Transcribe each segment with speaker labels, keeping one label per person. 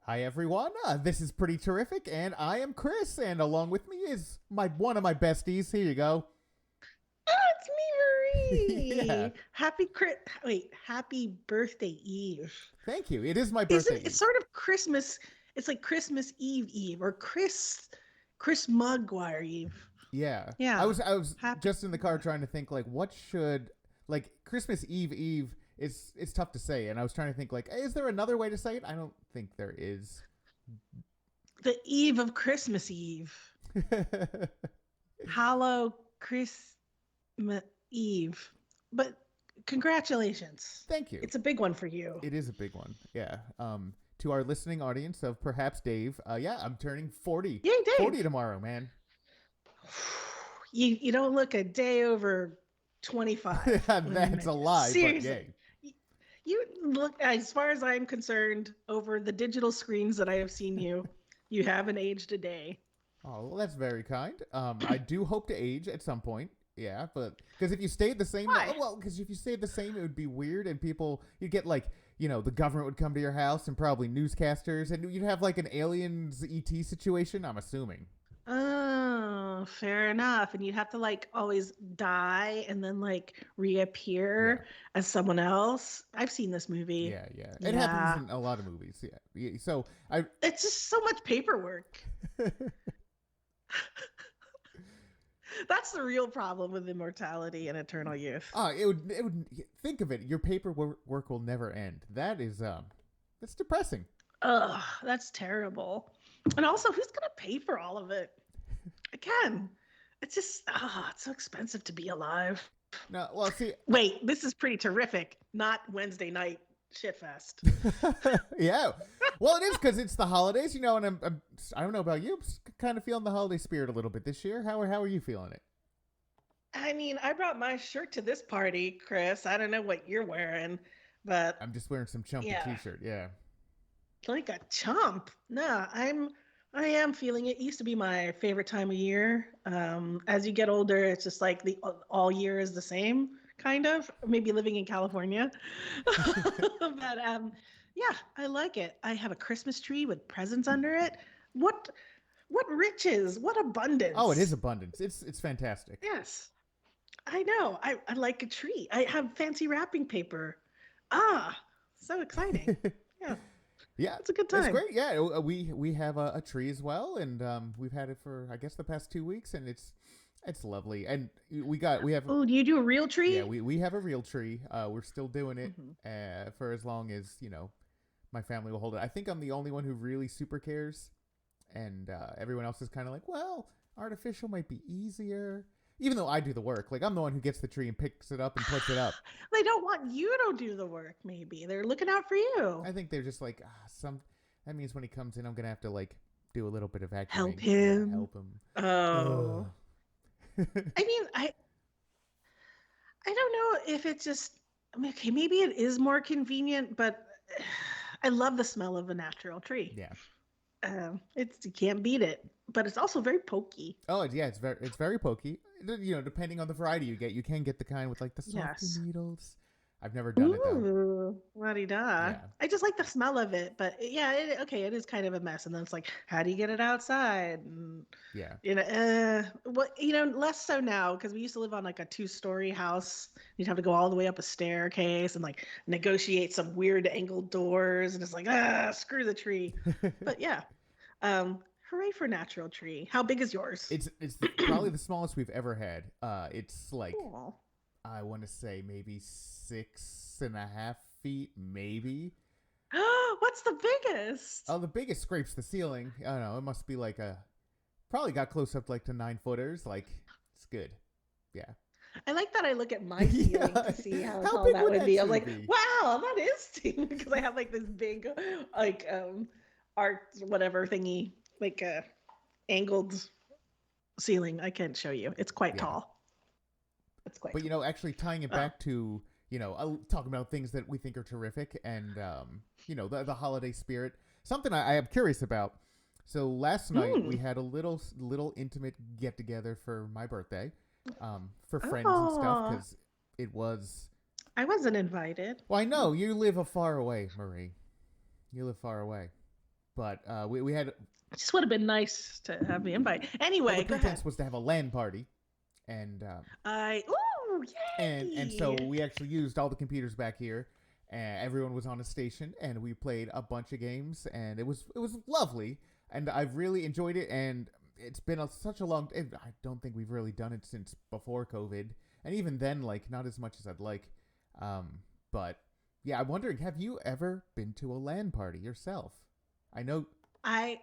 Speaker 1: Hi everyone, this is pretty terrific, and I am Chris, and along with me is my one of my besties. Here you go.
Speaker 2: Oh, it's me,
Speaker 1: Yeah,
Speaker 2: Marie. Happy birthday Eve.
Speaker 1: thank you. It is my
Speaker 2: Isn't
Speaker 1: birthday
Speaker 2: it's
Speaker 1: eve.
Speaker 2: sort of Christmas? It's like Christmas Eve or Chris Mugwire Eve.
Speaker 1: Yeah, I
Speaker 2: Yeah.
Speaker 1: was I was
Speaker 2: Happy.
Speaker 1: just in the car trying to think like what should like Christmas Eve is it's tough to say, and I was trying to think like is there another way to say it? I don't think there is.
Speaker 2: The eve of Christmas Eve. Hallow Christmas Eve. But congratulations.
Speaker 1: Thank you.
Speaker 2: It's a big one for you.
Speaker 1: It is a big one. Yeah. To our listening audience of perhaps Dave, yeah, I'm turning 40.
Speaker 2: Yay,
Speaker 1: 40
Speaker 2: Dave.
Speaker 1: tomorrow, man.
Speaker 2: You don't look a day over 25 when I
Speaker 1: That's
Speaker 2: met
Speaker 1: a
Speaker 2: you.
Speaker 1: lie, but
Speaker 2: Seriously.
Speaker 1: yay.
Speaker 2: You look, as far as I'm concerned, over the digital screens that I have seen you, you haven't aged a day.
Speaker 1: Oh, well, that's very kind. I do hope to age at some point. Yeah, but because if you stayed the same,
Speaker 2: Why?
Speaker 1: because if you stayed the same, it would be weird, and people, you'd get like, the government would come to your house and probably newscasters, and you'd have like an aliens ET situation. I'm assuming.
Speaker 2: Oh, fair enough. And you'd have to like always die and then like
Speaker 1: Yeah,
Speaker 2: reappear as someone else. I've seen this movie.
Speaker 1: yeah. It happens
Speaker 2: Yeah.
Speaker 1: in a lot of movies. Yeah. So I,
Speaker 2: It's just so much paperwork. That's the real problem with immortality and eternal youth.
Speaker 1: it would think of it. Your paperwork will never end. That's depressing.
Speaker 2: Ugh, that's terrible. And also, who's gonna pay for all of it? Again, it's just it's so expensive to be alive.
Speaker 1: No, well, see,
Speaker 2: Wait, this is pretty terrific. Not Wednesday night shitfest.
Speaker 1: yeah. Well, it is because it's the holidays, and I don't know about you, kind of feeling the holiday spirit a little bit this year. How are you feeling it?
Speaker 2: I mean, I brought my shirt to this party, Chris. I don't know what you're wearing, but
Speaker 1: I'm just wearing some chumpy
Speaker 2: yeah,
Speaker 1: t-shirt. Yeah.
Speaker 2: like a chump. No, I am feeling it. It used to be my favorite time of year. As you get older, it's just like the all year is the same, kind of. Maybe living in California, but yeah, I like it. I have a Christmas tree with presents under it. What what riches? What
Speaker 1: Oh, it is
Speaker 2: abundance?
Speaker 1: abundance. It's fantastic.
Speaker 2: Yes, I know. I like a tree. I have fancy wrapping paper. Ah, so exciting. Yeah,
Speaker 1: Yeah,
Speaker 2: it's a good
Speaker 1: it's
Speaker 2: time.
Speaker 1: great. Yeah, we have a tree as well, and we've had it for I guess the past 2 weeks, and it's lovely. And we have
Speaker 2: Oh, do you do a real
Speaker 1: yeah
Speaker 2: tree?
Speaker 1: we have a real tree. We're still doing it
Speaker 2: Hmm.
Speaker 1: for as long as my family will hold it. I think I'm the only one who really super cares, and everyone else is kind of like, well, artificial might be easier. Even though I do the work, like I'm the one who gets the tree and picks it up and puts it up.
Speaker 2: They don't want you to do the work, maybe. They're looking out for you.
Speaker 1: I think they're just like some. That means when he comes in, I'm gonna have to like do a little bit of
Speaker 2: Help
Speaker 1: vacuuming. Yeah,
Speaker 2: him.
Speaker 1: help him.
Speaker 2: Oh.
Speaker 1: Ugh.
Speaker 2: I mean, I don't know if it's just I mean, okay, maybe it is more convenient, but I love the smell of a natural tree.
Speaker 1: Yeah.
Speaker 2: It's you can't beat it, but it's also very pokey.
Speaker 1: Oh, yeah. It's very pokey. Depending on the variety you get, you can get the kind with like the softer
Speaker 2: Yes.
Speaker 1: needles. I've never done it though.
Speaker 2: Ooh, la-di-da.
Speaker 1: Yeah.
Speaker 2: I just like the smell of it, but yeah, okay, it is kind of a mess. And then it's like, how do you get it outside? And
Speaker 1: Yeah.
Speaker 2: what less so now because we used to live on like a two-story house. You'd have to go all the way up a staircase and like negotiate some weird angled doors, and it's like screw the tree. But yeah, hooray for natural tree. How big is yours?
Speaker 1: it's probably the smallest we've ever had. It's like
Speaker 2: Cool.
Speaker 1: I want to say maybe 6.5 feet, maybe.
Speaker 2: What's the biggest?
Speaker 1: Oh, the biggest scrapes the ceiling. I don't know. It must be like a probably got close up like to 9 footers. Like it's good. Yeah.
Speaker 2: I like that I look at my ceiling
Speaker 1: Yeah.
Speaker 2: to see how
Speaker 1: How
Speaker 2: tall
Speaker 1: big
Speaker 2: that
Speaker 1: would
Speaker 2: would
Speaker 1: that
Speaker 2: be. I'm
Speaker 1: tree
Speaker 2: like,
Speaker 1: be?
Speaker 2: wow, that is too because I have like this big like art whatever thingy, like a angled ceiling. I can't show you. It's quite
Speaker 1: Yeah.
Speaker 2: tall. It's quite
Speaker 1: But
Speaker 2: tall.
Speaker 1: actually tying it
Speaker 2: Oh.
Speaker 1: back to talking about things that we think are terrific, and the holiday spirit. Something I am curious about. So last night we
Speaker 2: Mm.
Speaker 1: had a little intimate get together for my birthday, for friends and stuff
Speaker 2: Oh,
Speaker 1: because it was.
Speaker 2: I wasn't invited.
Speaker 1: Well, I know you live a far away, Marie. You live far away. but we had
Speaker 2: It just would have been nice to have the invite.
Speaker 1: well, the
Speaker 2: Anyway, go ahead.
Speaker 1: pretense was to have a LAN party, and
Speaker 2: Ooh,
Speaker 1: and so
Speaker 2: yay!
Speaker 1: we actually used all the computers back here. And everyone was on a station, and we played a bunch of games, and it was lovely, and I've really enjoyed it. And it's been such a long. I don't think we've really done it since before COVID, and even then, like not as much as I'd like. But yeah, I'm wondering, have you ever been to a LAN party yourself? I know.
Speaker 2: I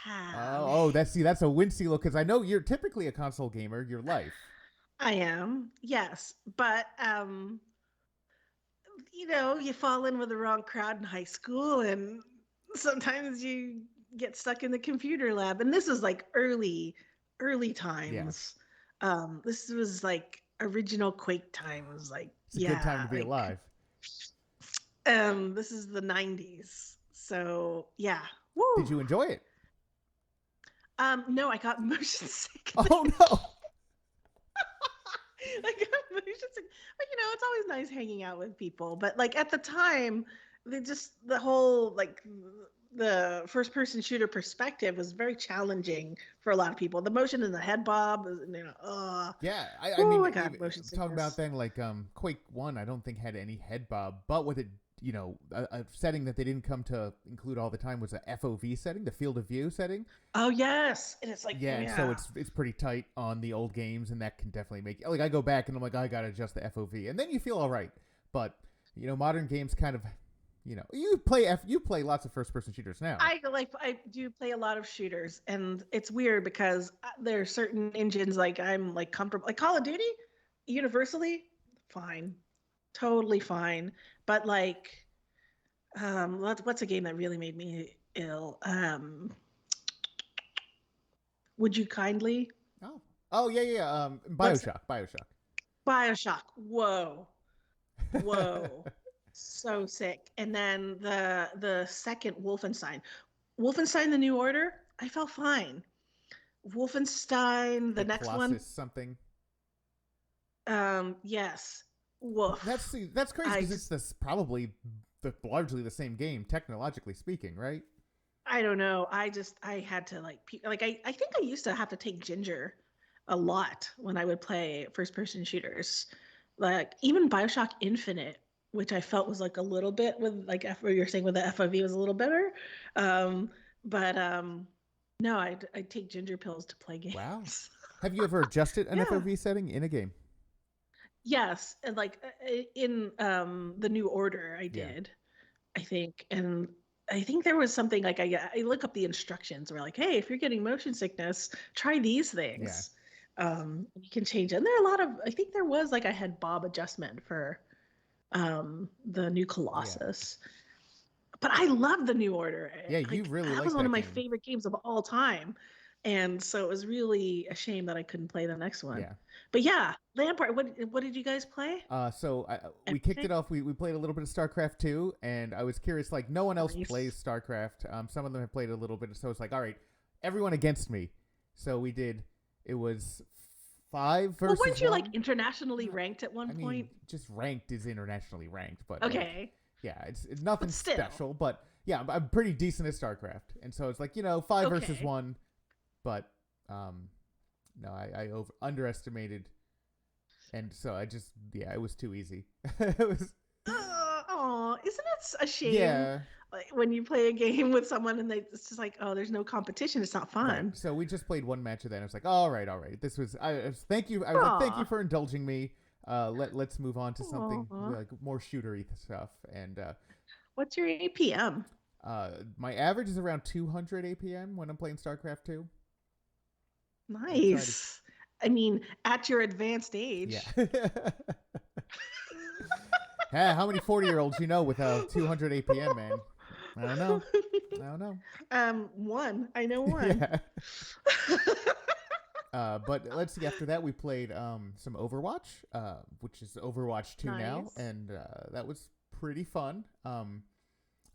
Speaker 2: have.
Speaker 1: That's a wincy look because I know you're typically a console gamer your life.
Speaker 2: I am, yes, but you fall in with the wrong crowd in high school, and sometimes you get stuck in the computer lab. And this was like early
Speaker 1: Yeah,
Speaker 2: times. This was like original Quake times. Like,
Speaker 1: it's a good time
Speaker 2: yeah,
Speaker 1: to be
Speaker 2: like
Speaker 1: alive.
Speaker 2: this is the 90s. So yeah,
Speaker 1: Did
Speaker 2: woo.
Speaker 1: you enjoy it?
Speaker 2: No, I got motion sick.
Speaker 1: Oh no.
Speaker 2: I got motion sick. But it's always nice hanging out with people. But like at the time, the whole like the first person shooter perspective was very challenging for a lot of people. The motion in the head bob,
Speaker 1: Yeah, I
Speaker 2: oh,
Speaker 1: mean,
Speaker 2: I got
Speaker 1: even,
Speaker 2: motion
Speaker 1: talking about
Speaker 2: sickness.
Speaker 1: then like Quake 1, I don't think had any head bob, but with it, a setting that they didn't come to include all the time was a FOV setting, the field of view setting.
Speaker 2: Oh yes, and it's like,
Speaker 1: Yeah, and so
Speaker 2: yeah.
Speaker 1: it's pretty tight on the old games, and that can definitely make like I go back and I'm like I gotta adjust the FOV, and then you feel all right. But modern games kind of, you play lots of first person shooters now.
Speaker 2: I do play a lot of shooters, and it's weird because there are certain engines like I'm like comfortable, like Call of Duty, universally fine, totally fine. But like, what's a game that really made me ill? Would you kindly?
Speaker 1: Oh yeah, yeah.
Speaker 2: What's
Speaker 1: Bioshock.
Speaker 2: Bioshock? Whoa, whoa, so sick. And then the second Wolfenstein: The New Order. I felt fine. Wolfenstein, the
Speaker 1: Like
Speaker 2: next one.
Speaker 1: Colossus something.
Speaker 2: Yes. Woof.
Speaker 1: That's crazy
Speaker 2: I
Speaker 1: because it's
Speaker 2: just
Speaker 1: this probably largely the same game technologically speaking, right?
Speaker 2: I don't know. I had to I think I used to have to take Ginger a lot when I would play first person shooters. Like even BioShock Infinite, which I felt was like a little bit with like what you're saying with the FOV was a little better. Um but no, I'd take ginger pills to play
Speaker 1: Wow.
Speaker 2: games.
Speaker 1: Have you ever adjusted an
Speaker 2: Yeah.
Speaker 1: FOV setting in a game?
Speaker 2: Yes, and like in the New Order I
Speaker 1: Yeah.
Speaker 2: did. I think. And I think there was something like I look up the instructions. We're like, hey, if you're getting motion sickness, try these
Speaker 1: Yeah.
Speaker 2: things. You can change it. And there are a lot of. I think there was like a head bob adjustment for the new
Speaker 1: Yeah.
Speaker 2: Colossus. But I love the New Order.
Speaker 1: Yeah, you
Speaker 2: Like
Speaker 1: really
Speaker 2: that was
Speaker 1: like
Speaker 2: one of
Speaker 1: that
Speaker 2: my
Speaker 1: game.
Speaker 2: favorite games of all time. And so it was really a shame that I couldn't play the next one.
Speaker 1: Yeah.
Speaker 2: But yeah, Lampard, what did you guys play?
Speaker 1: We kicked
Speaker 2: Everything?
Speaker 1: it off. We played a little bit of StarCraft 2, and I was curious. Like, no one else plays
Speaker 2: Nice.
Speaker 1: StarCraft. Some of them have played a little bit, so it's like, all right, everyone against me. So we did. It was five
Speaker 2: Well,
Speaker 1: versus
Speaker 2: weren't you like
Speaker 1: one.
Speaker 2: internationally ranked at one
Speaker 1: I mean,
Speaker 2: point?
Speaker 1: just ranked is internationally ranked, but like,
Speaker 2: Okay,
Speaker 1: yeah, it's nothing
Speaker 2: but still.
Speaker 1: special. But yeah, I'm pretty decent at StarCraft, and so it's like five versus
Speaker 2: Okay.
Speaker 1: one, but no, I underestimated, and so I just it was too easy. It was
Speaker 2: Oh, isn't it a shame
Speaker 1: yeah.
Speaker 2: like, when you play a game with someone and it's just like, oh, there's no competition. It's not
Speaker 1: Right.
Speaker 2: fun.
Speaker 1: So we just played one match of that. And I was like, all right, all right. This was. Thank you. I was like, thank you
Speaker 2: Aw.
Speaker 1: for indulging me. Let's move on to something
Speaker 2: Aw.
Speaker 1: like more shootery stuff. And
Speaker 2: What's your APM?
Speaker 1: my average is around 200 APM when I'm playing StarCraft 2. I try to.
Speaker 2: Nice. I mean, at your advanced
Speaker 1: Yeah.
Speaker 2: age.
Speaker 1: Hey, how many 40-year-olds you know with 200 APM, man? I don't know. I don't know.
Speaker 2: One. I know one.
Speaker 1: Yeah. But let's see. After that, we played some Overwatch, which is Overwatch 2 now,
Speaker 2: Nice.
Speaker 1: and that was pretty fun.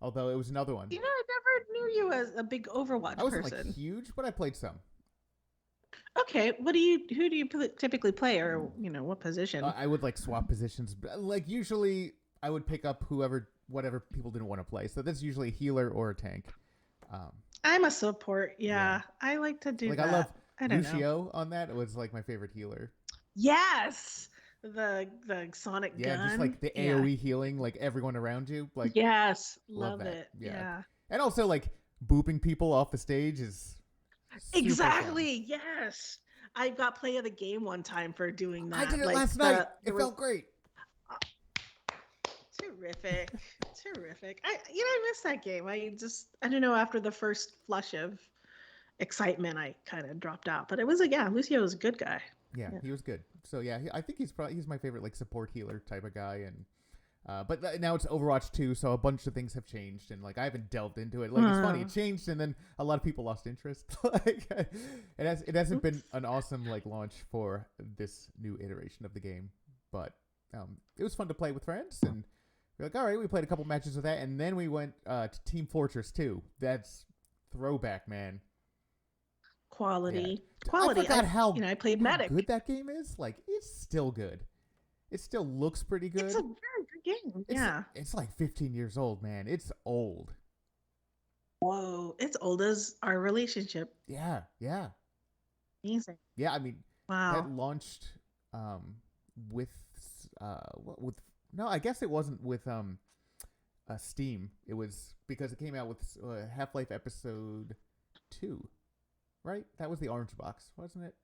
Speaker 1: Although it was another one.
Speaker 2: I never knew you as a big
Speaker 1: I
Speaker 2: Overwatch
Speaker 1: wasn't like
Speaker 2: person.
Speaker 1: huge, but I played some.
Speaker 2: Okay, who do you typically play, or what position?
Speaker 1: I would like swap positions, but like usually I would pick up whatever people didn't want to play. So that's usually a healer or a tank.
Speaker 2: I'm a support.
Speaker 1: Yeah.
Speaker 2: Yeah, I like to do
Speaker 1: Like I love
Speaker 2: that. I don't know.
Speaker 1: Lucio on that. It was like my favorite healer.
Speaker 2: Yes, the sonic
Speaker 1: Yeah, just
Speaker 2: gun.
Speaker 1: like the
Speaker 2: Yeah.
Speaker 1: AoE healing, like everyone around you. Like
Speaker 2: Yes,
Speaker 1: love
Speaker 2: love
Speaker 1: that.
Speaker 2: it.
Speaker 1: Yeah.
Speaker 2: Yeah.
Speaker 1: And also like booping people off the stage is super fun.
Speaker 2: Exactly. Yes. I got play of the game one time for doing
Speaker 1: I did
Speaker 2: that.
Speaker 1: it
Speaker 2: Like
Speaker 1: last night.
Speaker 2: there
Speaker 1: It
Speaker 2: was
Speaker 1: felt great.
Speaker 2: uh, terrific. Terrific. I miss that game. I don't know, after the first flush of excitement I kind of dropped out. But it was yeah, Lucio was a good guy.
Speaker 1: Yeah,
Speaker 2: Yeah.
Speaker 1: he was good. So yeah, I think he's my favorite like support healer type of guy. And but now it's Overwatch 2, so a bunch of things have changed, and like I haven't delved into it. Like it's funny, it changed, and then a lot of people lost interest. Like it hasn't been
Speaker 2: Oops.
Speaker 1: an awesome like launch for this new iteration of the game, but it was fun to play with friends, and we're like, all right, we played a couple matches with that, and then we went to Team Fortress 2. That's throwback, man. Yeah,
Speaker 2: Quality.
Speaker 1: I
Speaker 2: Quality.
Speaker 1: forgot how
Speaker 2: I played
Speaker 1: good
Speaker 2: Medic.
Speaker 1: that game is. Like it's still good. It still looks pretty
Speaker 2: It's
Speaker 1: good.
Speaker 2: a very good game.
Speaker 1: It's
Speaker 2: Yeah.
Speaker 1: it's like 15 years old, man. It's old.
Speaker 2: Whoa. It's old as our relationship.
Speaker 1: Yeah, yeah,
Speaker 2: Amazing.
Speaker 1: yeah. I mean, that
Speaker 2: Wow.
Speaker 1: launched um with what with no, I guess it wasn't with Steam. It was because it came out with Half-Life Episode 2, right? That was the orange box, wasn't it?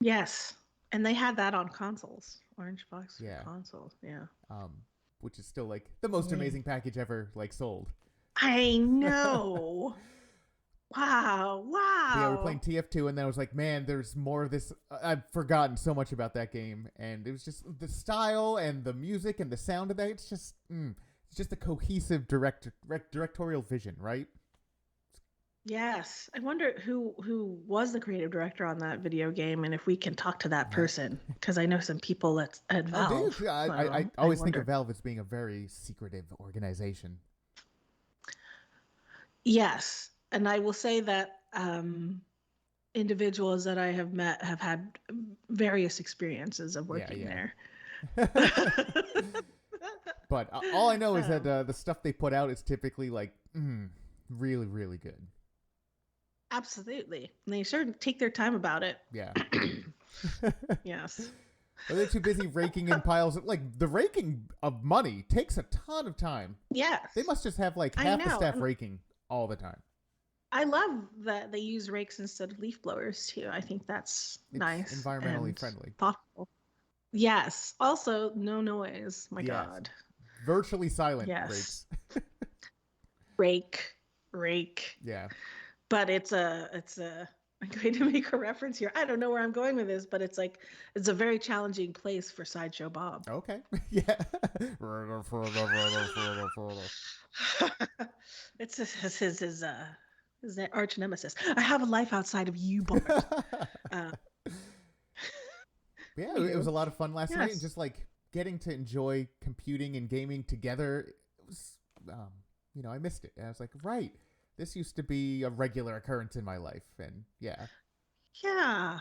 Speaker 2: Yes. And they had that on consoles. Orange box for
Speaker 1: Yeah.
Speaker 2: consoles. Yeah.
Speaker 1: Um, which is still like the most
Speaker 2: Mm.
Speaker 1: amazing package ever like sold.
Speaker 2: I know. Wow.
Speaker 1: But yeah, we were
Speaker 2: Wow.
Speaker 1: playing TF2, and then I was like, man, there's more of this. I've forgotten so much about that game, and it was just the style and the music and the sound of that. It's just a cohesive directorial vision, right?
Speaker 2: Yes. I wonder who was the creative director on that video game, and if we can talk to that
Speaker 1: Yeah.
Speaker 2: person, because I know some people at
Speaker 1: Oh,
Speaker 2: Valve.
Speaker 1: dude, I
Speaker 2: So
Speaker 1: always think
Speaker 2: wonder.
Speaker 1: of Valve as being a very secretive organization.
Speaker 2: Yes. And I will say that individuals that I have met have had various experiences of
Speaker 1: Yeah,
Speaker 2: working
Speaker 1: yeah.
Speaker 2: there.
Speaker 1: But all I know is that
Speaker 2: Um,
Speaker 1: the stuff they put out is typically like really, really good.
Speaker 2: Absolutely. And they sure take their time about it.
Speaker 1: Yeah.
Speaker 2: Yes.
Speaker 1: But they're too busy raking in piles of, like, the raking of money takes a ton of time.
Speaker 2: Yes.
Speaker 1: They must just have like
Speaker 2: I
Speaker 1: half the
Speaker 2: know.
Speaker 1: staff raking all the time.
Speaker 2: I love that they use rakes instead of leaf blowers too. I think that's
Speaker 1: It's
Speaker 2: nice.
Speaker 1: environmentally
Speaker 2: and
Speaker 1: friendly.
Speaker 2: Thoughtful. Yes. Also, no noise. My
Speaker 1: Yes.
Speaker 2: God.
Speaker 1: Virtually silent
Speaker 2: Yes.
Speaker 1: rakes.
Speaker 2: Rake.
Speaker 1: Yeah.
Speaker 2: But it's a I'm going to make a reference here. I don't know where I'm going with this, but it's like it's a very challenging place for Sideshow Bob.
Speaker 1: Okay. Yeah.
Speaker 2: It's his arch nemesis. I have a life outside of you, Bart.
Speaker 1: Yeah, it was a lot of fun last night, and
Speaker 2: Yes.
Speaker 1: just like getting to enjoy computing and gaming together. It was, I missed it. And I was like, right, this used to be a regular occurrence in my life, and yeah.
Speaker 2: Yeah.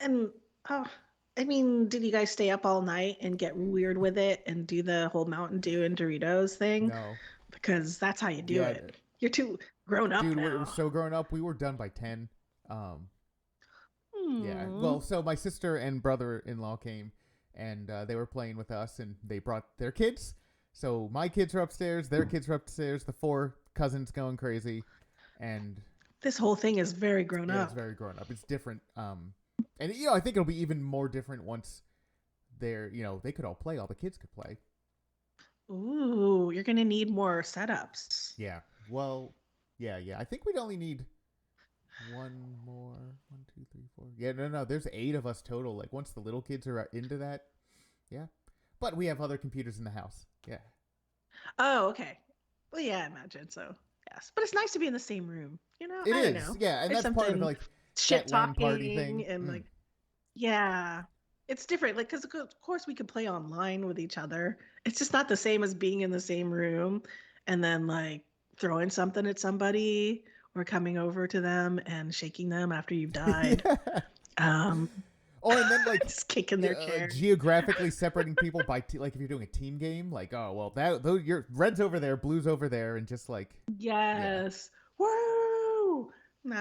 Speaker 2: And I mean, did you guys stay up all night and get weird with it and do the whole Mountain Dew and Doritos thing?
Speaker 1: No.
Speaker 2: Because that's how you do
Speaker 1: Yeah,
Speaker 2: it. You're too grown up
Speaker 1: dude,
Speaker 2: now.
Speaker 1: we're so grown up. We were done by 10. Yeah.
Speaker 2: Hmm.
Speaker 1: Well, so my sister and brother-in-law came, and they were playing with us, and they brought their kids. So my kids are upstairs, their kids are upstairs, the 4 cousins going crazy, and
Speaker 2: This whole thing is very grown
Speaker 1: yeah,
Speaker 2: up.
Speaker 1: it's very grown up. It's different. And I think it'll be even more different once they could all play. All the kids could play.
Speaker 2: Ooh, you're gonna need more setups.
Speaker 1: Yeah. Well, yeah. I think we'd only need one more. 1, 2, 3, 4. Yeah, no. There's 8 of us total. Like once the little kids are into that, yeah. But we have other computers in the house. Yeah.
Speaker 2: Oh, okay. Well, yeah, I imagine so. Yes, but it's nice to be in the same room.
Speaker 1: It
Speaker 2: I don't
Speaker 1: is.
Speaker 2: know.
Speaker 1: Yeah, and
Speaker 2: There's
Speaker 1: that's part of
Speaker 2: something
Speaker 1: like
Speaker 2: shit
Speaker 1: that LAN party
Speaker 2: talking
Speaker 1: thing.
Speaker 2: and like, yeah, it's different. Like, because of course we could play online with each other. It's just not the same as being in the same room and then like throwing something at somebody or coming over to them and shaking them after you've died.
Speaker 1: Yeah.
Speaker 2: Um,
Speaker 1: Or and then like
Speaker 2: just kicking their chair.
Speaker 1: geographically separating people by like if you're doing a team game, like oh well that your red's over there, blue's over there, and just like
Speaker 2: Yes. Woo!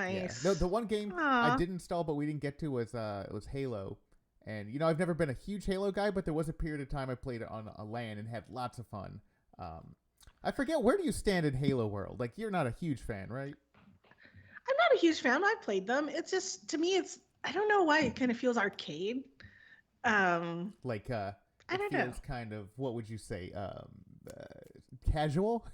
Speaker 1: Yeah. No,
Speaker 2: Nice.
Speaker 1: the one game I
Speaker 2: Aw.
Speaker 1: did install but we didn't get to was Halo. And I've never been a huge Halo guy, but there was a period of time I played it on a LAN and had lots of fun. Um, I forget, where do you stand in Halo world? Like, you're not a huge fan, right?
Speaker 2: I'm not a huge fan. I played them. It's just to me, it's I don't know why it kind of feels arcade. Um,
Speaker 1: Like,
Speaker 2: I
Speaker 1: it
Speaker 2: don't know.
Speaker 1: feels kind of, what would you say, casual?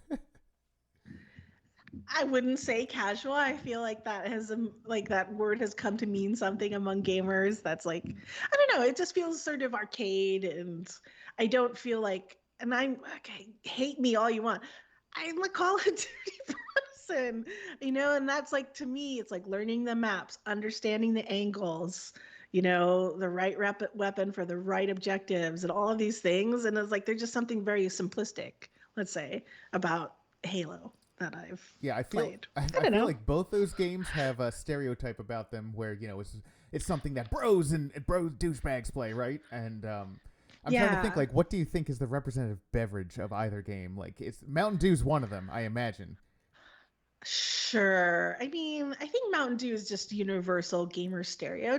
Speaker 2: I wouldn't say casual. I feel like that has like that word has come to mean something among gamers. That's like I don't know. It just feels sort of arcade, and I don't feel like. And I'm okay. Hate me all you want. I'm a Call of Duty person, and that's like to me, it's like learning the maps, understanding the angles, the right weapon for the right objectives, and all of these things. And it's like there's just something very simplistic, let's say, about Halo that I've
Speaker 1: Yeah,
Speaker 2: played. I
Speaker 1: I
Speaker 2: don't
Speaker 1: feel
Speaker 2: know.
Speaker 1: like both those games have a stereotype about them where it's something that bros douchebags play, right? And I'm trying to think,
Speaker 2: Yeah.
Speaker 1: like, what do you think is the representative beverage of either game? Like, it's Mountain Dew's one of them, I imagine.
Speaker 2: Sure. I mean, I think Mountain Dew is just universal gamer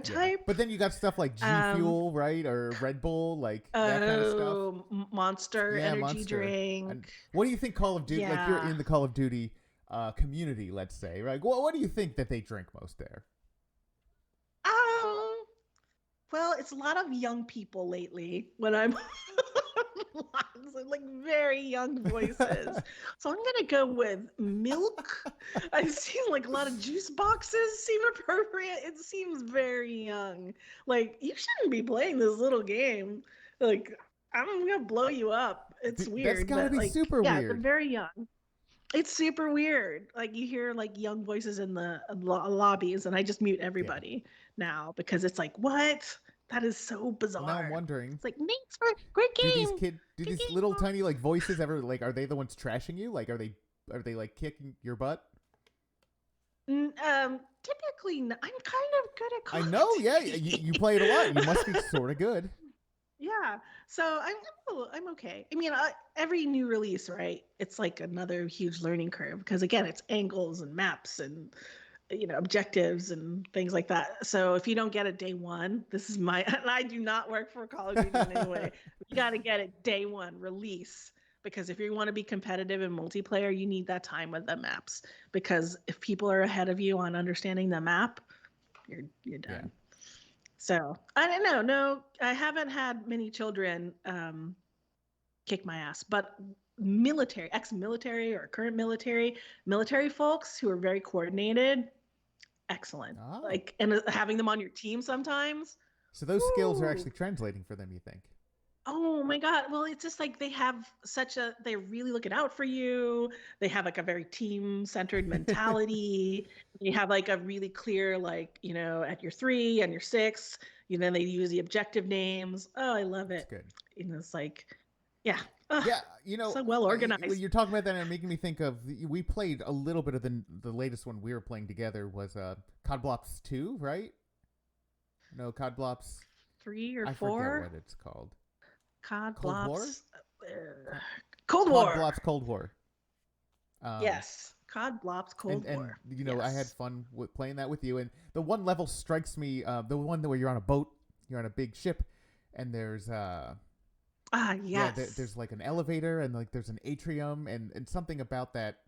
Speaker 1: Yeah,
Speaker 2: stereotype.
Speaker 1: but then you got stuff like G
Speaker 2: Um,
Speaker 1: Fuel, right, or Red Bull, like that kind of stuff.
Speaker 2: oh, Monster
Speaker 1: Yeah,
Speaker 2: energy
Speaker 1: Monster. And
Speaker 2: drink.
Speaker 1: what do you think Call of Duty? Like, you're
Speaker 2: Yeah.
Speaker 1: in the Call of Duty community, let's say, right? What do you think that they drink most there?
Speaker 2: Um, well, it's a lot of young people lately when I'm lots of like very young voices. So I'm gonna go with milk. I've seen like a lot of juice boxes seem appropriate. It seems very young. Like you shouldn't be playing this little game. Like I'm gonna blow you up. It's
Speaker 1: That's
Speaker 2: weird,
Speaker 1: got to
Speaker 2: but
Speaker 1: be
Speaker 2: like
Speaker 1: super
Speaker 2: yeah, they're
Speaker 1: weird.
Speaker 2: very young. It's super weird. Like you hear like young voices in the lobbies, and I just mute
Speaker 1: Yeah.
Speaker 2: everybody now because it's like, what? That is so
Speaker 1: Well, now I'm
Speaker 2: bizarre.
Speaker 1: wondering,
Speaker 2: It's like, thanks for great game,
Speaker 1: do
Speaker 2: good
Speaker 1: these
Speaker 2: game.
Speaker 1: little tiny like voices ever, like, are they the ones trashing you? Like, are they like kicking your butt?
Speaker 2: Typically, I'm kind of good at Call
Speaker 1: I
Speaker 2: of
Speaker 1: know. Yeah, you
Speaker 2: Duty.
Speaker 1: play it a lot. You must be sort of good.
Speaker 2: Yeah, so I'm okay. I mean, every new release, right? It's like another huge learning curve because again, it's angles and maps and objectives and things like that. So if you don't get it day one, this is my and I do not work for Call of Duty in any way. You got to get it day one release because if you want to be competitive in multiplayer, you need that time with the maps because if people are ahead of you on understanding the map, you're
Speaker 1: Yeah.
Speaker 2: done. So I don't know. No, I haven't had many children kick my ass, but military, ex-military or current military folks who are very coordinated, excellent.
Speaker 1: Oh,
Speaker 2: Like, and having them on your team sometimes.
Speaker 1: so those skills are
Speaker 2: Woo!
Speaker 1: actually translating for them. You think?
Speaker 2: Oh my God. Well, it's just like they have they're really looking out for you. They have like a very team centered mentality. They have like a really clear, like, at your 3 and your 6, they use the objective names. Oh, I love
Speaker 1: That's
Speaker 2: it.
Speaker 1: good.
Speaker 2: It's like, yeah, ugh,
Speaker 1: Yeah,
Speaker 2: so well
Speaker 1: when
Speaker 2: organized.
Speaker 1: you're talking about that, and making me think of, we played a little bit of the latest one we were playing together was COD Blops 2, right? No, COD Blops.
Speaker 2: 3 or
Speaker 1: I forget what
Speaker 2: 4,
Speaker 1: it's called.
Speaker 2: COD
Speaker 1: Cold War.
Speaker 2: Blops, Cold
Speaker 1: COD
Speaker 2: War.
Speaker 1: Blops Cold War. Um,
Speaker 2: Yes, COD Blops
Speaker 1: and
Speaker 2: Cold War.
Speaker 1: I had
Speaker 2: Yes.
Speaker 1: fun with playing that with you. And the one level strikes me, the one where you're on a boat, you're on a big ship, and there's
Speaker 2: Ah,
Speaker 1: yeah,
Speaker 2: yes.
Speaker 1: there's like an elevator and like there's an atrium, and something about that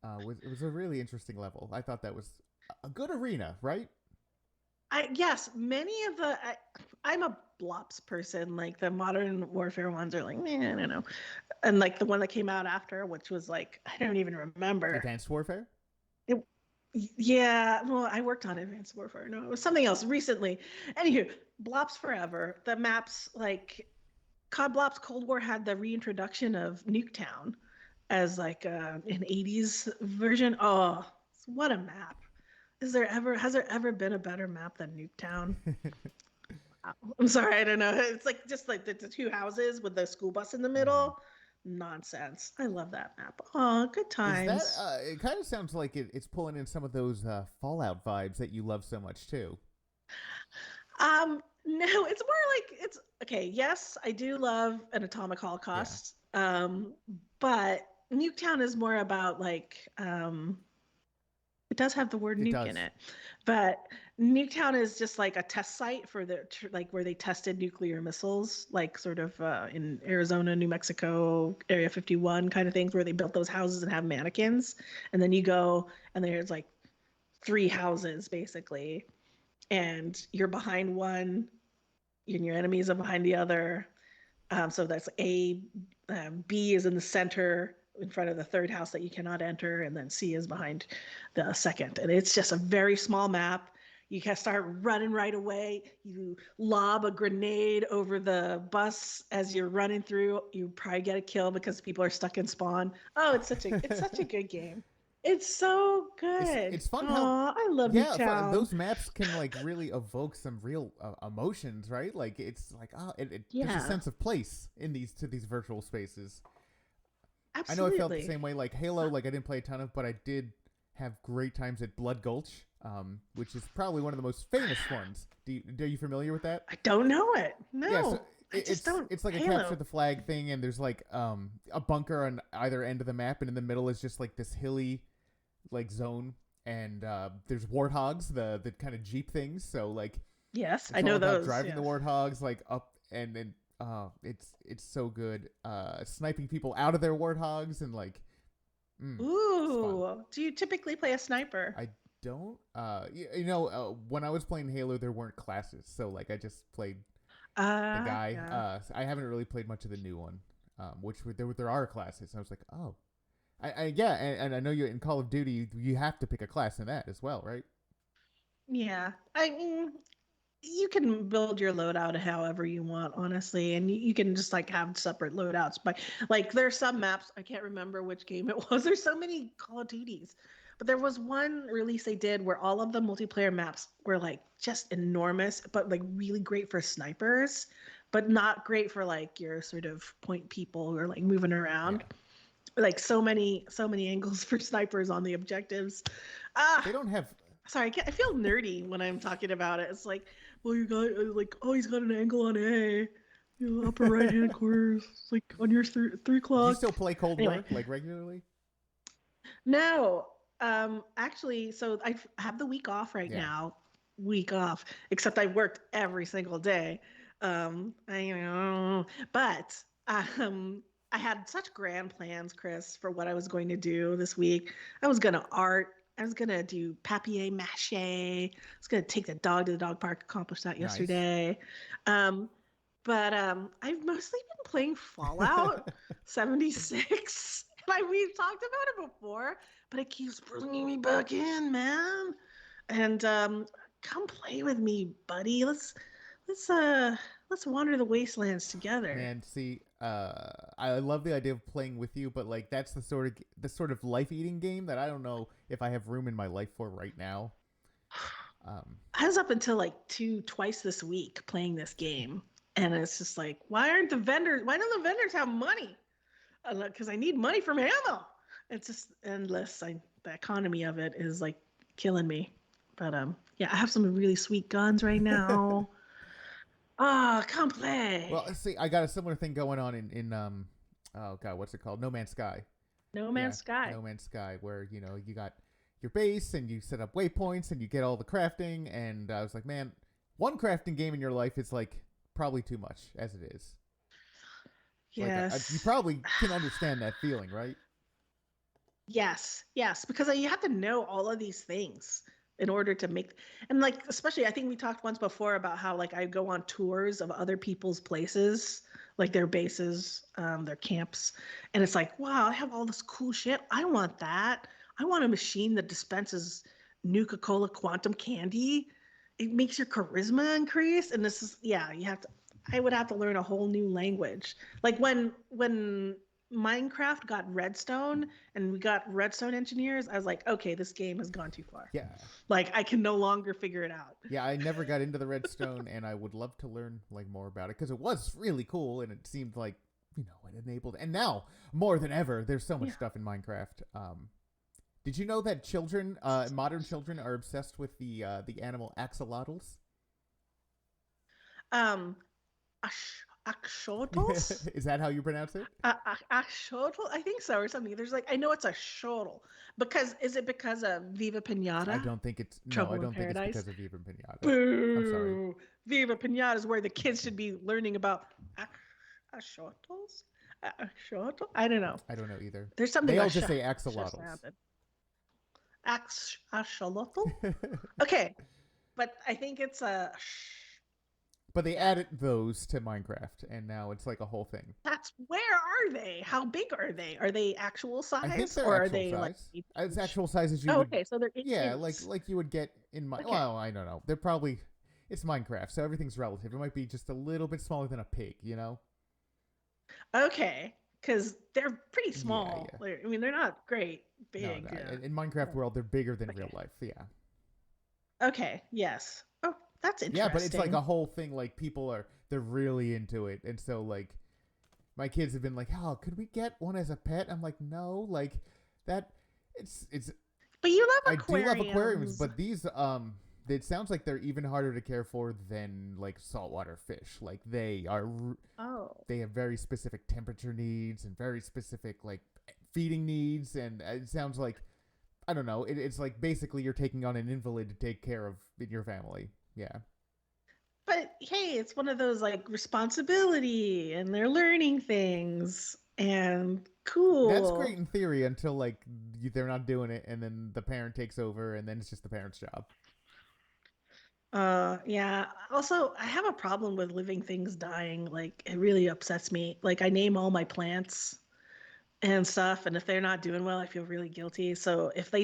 Speaker 1: it was a really interesting level. I thought that was a good arena, right?
Speaker 2: Yes, many of I'm a Blops person. Like the modern warfare ones are like, man, I don't know. And like the one that came out after, which was like, I don't even remember.
Speaker 1: Advanced Warfare.
Speaker 2: It, yeah, well, I worked on Advanced Warfare. No, it was something else recently. Anywho, Blops Forever. The maps like COD Blops Cold War had the reintroduction of Nuketown as like an 80s version. Oh, what a map. Has there ever been a better map than Nuketown? I'm sorry, I don't know. It's like just like the two houses with the school bus in the
Speaker 1: Mm-hmm.
Speaker 2: middle. Nonsense. I love that map. Oh, good
Speaker 1: Is that
Speaker 2: times.
Speaker 1: it kind of sounds like it's pulling in some of those Fallout vibes that you love so much too.
Speaker 2: No, it's more like it's okay. Yes, I do love an atomic
Speaker 1: Yeah.
Speaker 2: holocaust. But Nuketown is more about like It does have the word
Speaker 1: It
Speaker 2: nuke in
Speaker 1: does.
Speaker 2: it, but Nuketown is just like a test site for like where they tested nuclear missiles, like sort of in Arizona, New Mexico, Area 51 kind of things, where they built those houses and have mannequins, and then you go and there's like three houses basically, and you're behind one, and your enemies are behind the other. So that's A, B is in the center in front of the third house that you cannot enter, and then C is behind the second. And it's just a very small map. You can start running right away. You lob a grenade over the bus as you're running through. You probably get a kill because people are stuck in spawn. Oh, it's such a good game. It's so good.
Speaker 1: It's fun how
Speaker 2: Oh, I love
Speaker 1: yeah,
Speaker 2: Nuketown.
Speaker 1: those maps can like really evoke some real emotions, right? Like it's like there's a
Speaker 2: Yeah,
Speaker 1: sense of place in these virtual spaces. I know I felt the
Speaker 2: absolutely.
Speaker 1: same way. Like Halo, like I didn't play a ton of, but I did have great times at Blood Gulch, which is probably one of the most famous ones. Are you familiar with that?
Speaker 2: I don't know it.
Speaker 1: Yeah, so
Speaker 2: No, I just don't.
Speaker 1: it's like a capture
Speaker 2: Halo.
Speaker 1: the flag thing, and there's like a bunker on either end of the map, and in the middle is just like this hilly like zone, and there's warthogs, the kind of jeep things. So like
Speaker 2: Yes, I
Speaker 1: it's all
Speaker 2: know
Speaker 1: about
Speaker 2: those.
Speaker 1: driving the
Speaker 2: Yes.
Speaker 1: warthogs like up and it's so good. Sniping people out of their warthogs and like it's fun.
Speaker 2: Ooh, do you typically play a sniper?
Speaker 1: I don't when I was playing Halo there weren't classes, so like I just played the guy.
Speaker 2: Yeah.
Speaker 1: I haven't really played much of the new one, which there are classes. I was like, oh, yeah, and I know you in Call of Duty you have to pick a class in that as well, right?
Speaker 2: Yeah. I mean, you can build your loadout however you want, honestly, and you can just like have separate loadouts. But like, there's some maps I can't remember which game it was. There's so many Call of Duties, but there was one release they did where all of the multiplayer maps were like just enormous, but like really great for snipers, but not great for like your sort of point people who are like moving
Speaker 1: Yeah,
Speaker 2: around. Like so many angles for snipers on the objectives.
Speaker 1: they
Speaker 2: Ah,
Speaker 1: don't have.
Speaker 2: sorry, I feel nerdy when I'm talking about it. It's like, well, you got like, oh, he's got an angle on A, upper right hand corner, it's like on your three
Speaker 1: Do you
Speaker 2: o'clock.
Speaker 1: still play Cold
Speaker 2: Anyway,
Speaker 1: War like regularly?
Speaker 2: no, actually, so I have the week off right
Speaker 1: Yeah,
Speaker 2: now, week off. Except I worked every single day. I know, but I had such grand plans, Chris, for what I was going to do this week. I was gonna art. I was gonna do papier mâché. I was gonna take the dog to the dog park. Accomplished that
Speaker 1: nice.
Speaker 2: yesterday. Um, but I've mostly been playing Fallout 76. Like we've talked about it before, but it keeps bringing me back in, man. And come play with me, buddy. Let's uh let's wander the wastelands together.
Speaker 1: Man, see, I love the idea of playing with you, but like that's the sort of life eating game that I don't know if I have room in my life for right now. Um,
Speaker 2: I was up until like twice this week playing this game, and it's just like, why aren't the vendors? Why don't the vendors have money? Because I need money from ammo. It's just endless. The economy of it is like killing me. But yeah, I have some really sweet guns right now. Ah, oh, come play.
Speaker 1: well, see, I got a similar thing going on in oh god, what's it called? No Man's Sky.
Speaker 2: No
Speaker 1: Yeah,
Speaker 2: Man's Sky.
Speaker 1: No Man's Sky, where you got your base and you set up waypoints and you get all the crafting. And I was like, man, one crafting game in your life is like probably too much as it is. Like you
Speaker 2: Yes.
Speaker 1: probably can understand that feeling, right?
Speaker 2: Yes, yes, because you have to know all of these things in order to make, and like especially I think we talked once before about how like I go on tours of other people's places, like their bases, their camps, and it's like, wow, I have all this cool shit. I want that. I want a machine that dispenses Nuka-Cola quantum candy. It makes your charisma increase, and this is yeah, you have to. I would have to learn a whole new language. Like when Minecraft got redstone and we got redstone engineers, I was like, okay, this game has gone too far.
Speaker 1: Yeah,
Speaker 2: Like I can no longer figure it out.
Speaker 1: yeah. I never got into the redstone, and I would love to learn like more about it because it was really cool, and it seemed like it enabled. And now more than ever, there's so much
Speaker 2: Yeah.
Speaker 1: stuff in Minecraft. Did you know that modern children, are obsessed with the animal axolotls?
Speaker 2: Um, axolotls.
Speaker 1: Is that how you pronounce it?
Speaker 2: Axolotl, I think so, or something. There's like I know it's a shortle because is it because of Viva
Speaker 1: I
Speaker 2: Pinata,
Speaker 1: don't think it's no. I
Speaker 2: Trouble in
Speaker 1: don't think it's
Speaker 2: Paradise?
Speaker 1: because of Viva Pinata. I'm sorry.
Speaker 2: Boo! Viva Pinata is where the kids should be learning about axolotls. Axolotl? I don't know.
Speaker 1: I don't know either.
Speaker 2: There's something
Speaker 1: They all
Speaker 2: about
Speaker 1: just say
Speaker 2: sh
Speaker 1: axolotls.
Speaker 2: sounded. Axolotl? Okay, but I think it's a
Speaker 1: But they
Speaker 2: yeah.
Speaker 1: added those to Minecraft, and now it's like a whole thing.
Speaker 2: That's where are they? How big are they? Are they actual
Speaker 1: I think
Speaker 2: size
Speaker 1: they're
Speaker 2: or are
Speaker 1: actual
Speaker 2: they like
Speaker 1: size.
Speaker 2: eighth
Speaker 1: As
Speaker 2: inch?
Speaker 1: actual size as you
Speaker 2: Oh,
Speaker 1: would.
Speaker 2: okay, so they're
Speaker 1: Yeah,
Speaker 2: inches.
Speaker 1: like you would get in my.
Speaker 2: Okay,
Speaker 1: Well, I don't know. They're probably. It's Minecraft, so everything's relative. It might be just a little bit smaller than a pig, you know?
Speaker 2: okay, because they're pretty
Speaker 1: Yeah,
Speaker 2: small.
Speaker 1: yeah.
Speaker 2: I mean, they're not great
Speaker 1: No, no.
Speaker 2: big.
Speaker 1: In Minecraft world, they're bigger than real
Speaker 2: Okay,
Speaker 1: life. Yeah.
Speaker 2: okay, yes. Oh, that's
Speaker 1: Yeah, but it's like a
Speaker 2: interesting.
Speaker 1: whole thing. Like people are, they're really into it, and so like my kids have been like, "Oh, could we get one as a pet?" I'm like, "No, like that. It's.
Speaker 2: But you love
Speaker 1: I do love aquariums,
Speaker 2: aquariums.
Speaker 1: but these it sounds like they're even harder to care for than like saltwater fish. Like
Speaker 2: Oh,
Speaker 1: they have very specific temperature needs and very specific like feeding needs, and it sounds like I don't know. It's like basically you're taking on an invalid to take care of in your family. Yeah.
Speaker 2: but hey, it's one of those like responsibility and they're learning things and
Speaker 1: That's great
Speaker 2: cool.
Speaker 1: in theory until like they're not doing it, and then the parent takes over, and then it's just the parent's job.
Speaker 2: Yeah. Also, I have a problem with living things dying. Like, it really upsets me. Like, I name all my plants and stuff, and if they're not doing well, I feel really guilty. So if the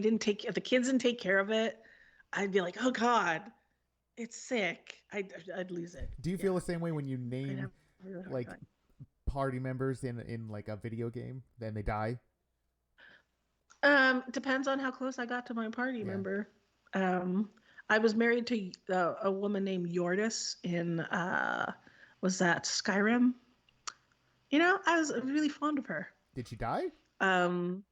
Speaker 2: kids didn't take care of it, I'd be like, oh God, it's sick. I'd lose it.
Speaker 1: Do you feel
Speaker 2: Yeah,
Speaker 1: the same way when you
Speaker 2: I'd
Speaker 1: name
Speaker 2: have a really hard
Speaker 1: like
Speaker 2: time.
Speaker 1: party members in like a video game, then they die?
Speaker 2: Depends on how close I got to my party
Speaker 1: Yeah.
Speaker 2: member. Um, I was married to a woman named Yordis in was that Skyrim? I was really fond of her.
Speaker 1: Did she die?
Speaker 2: Um,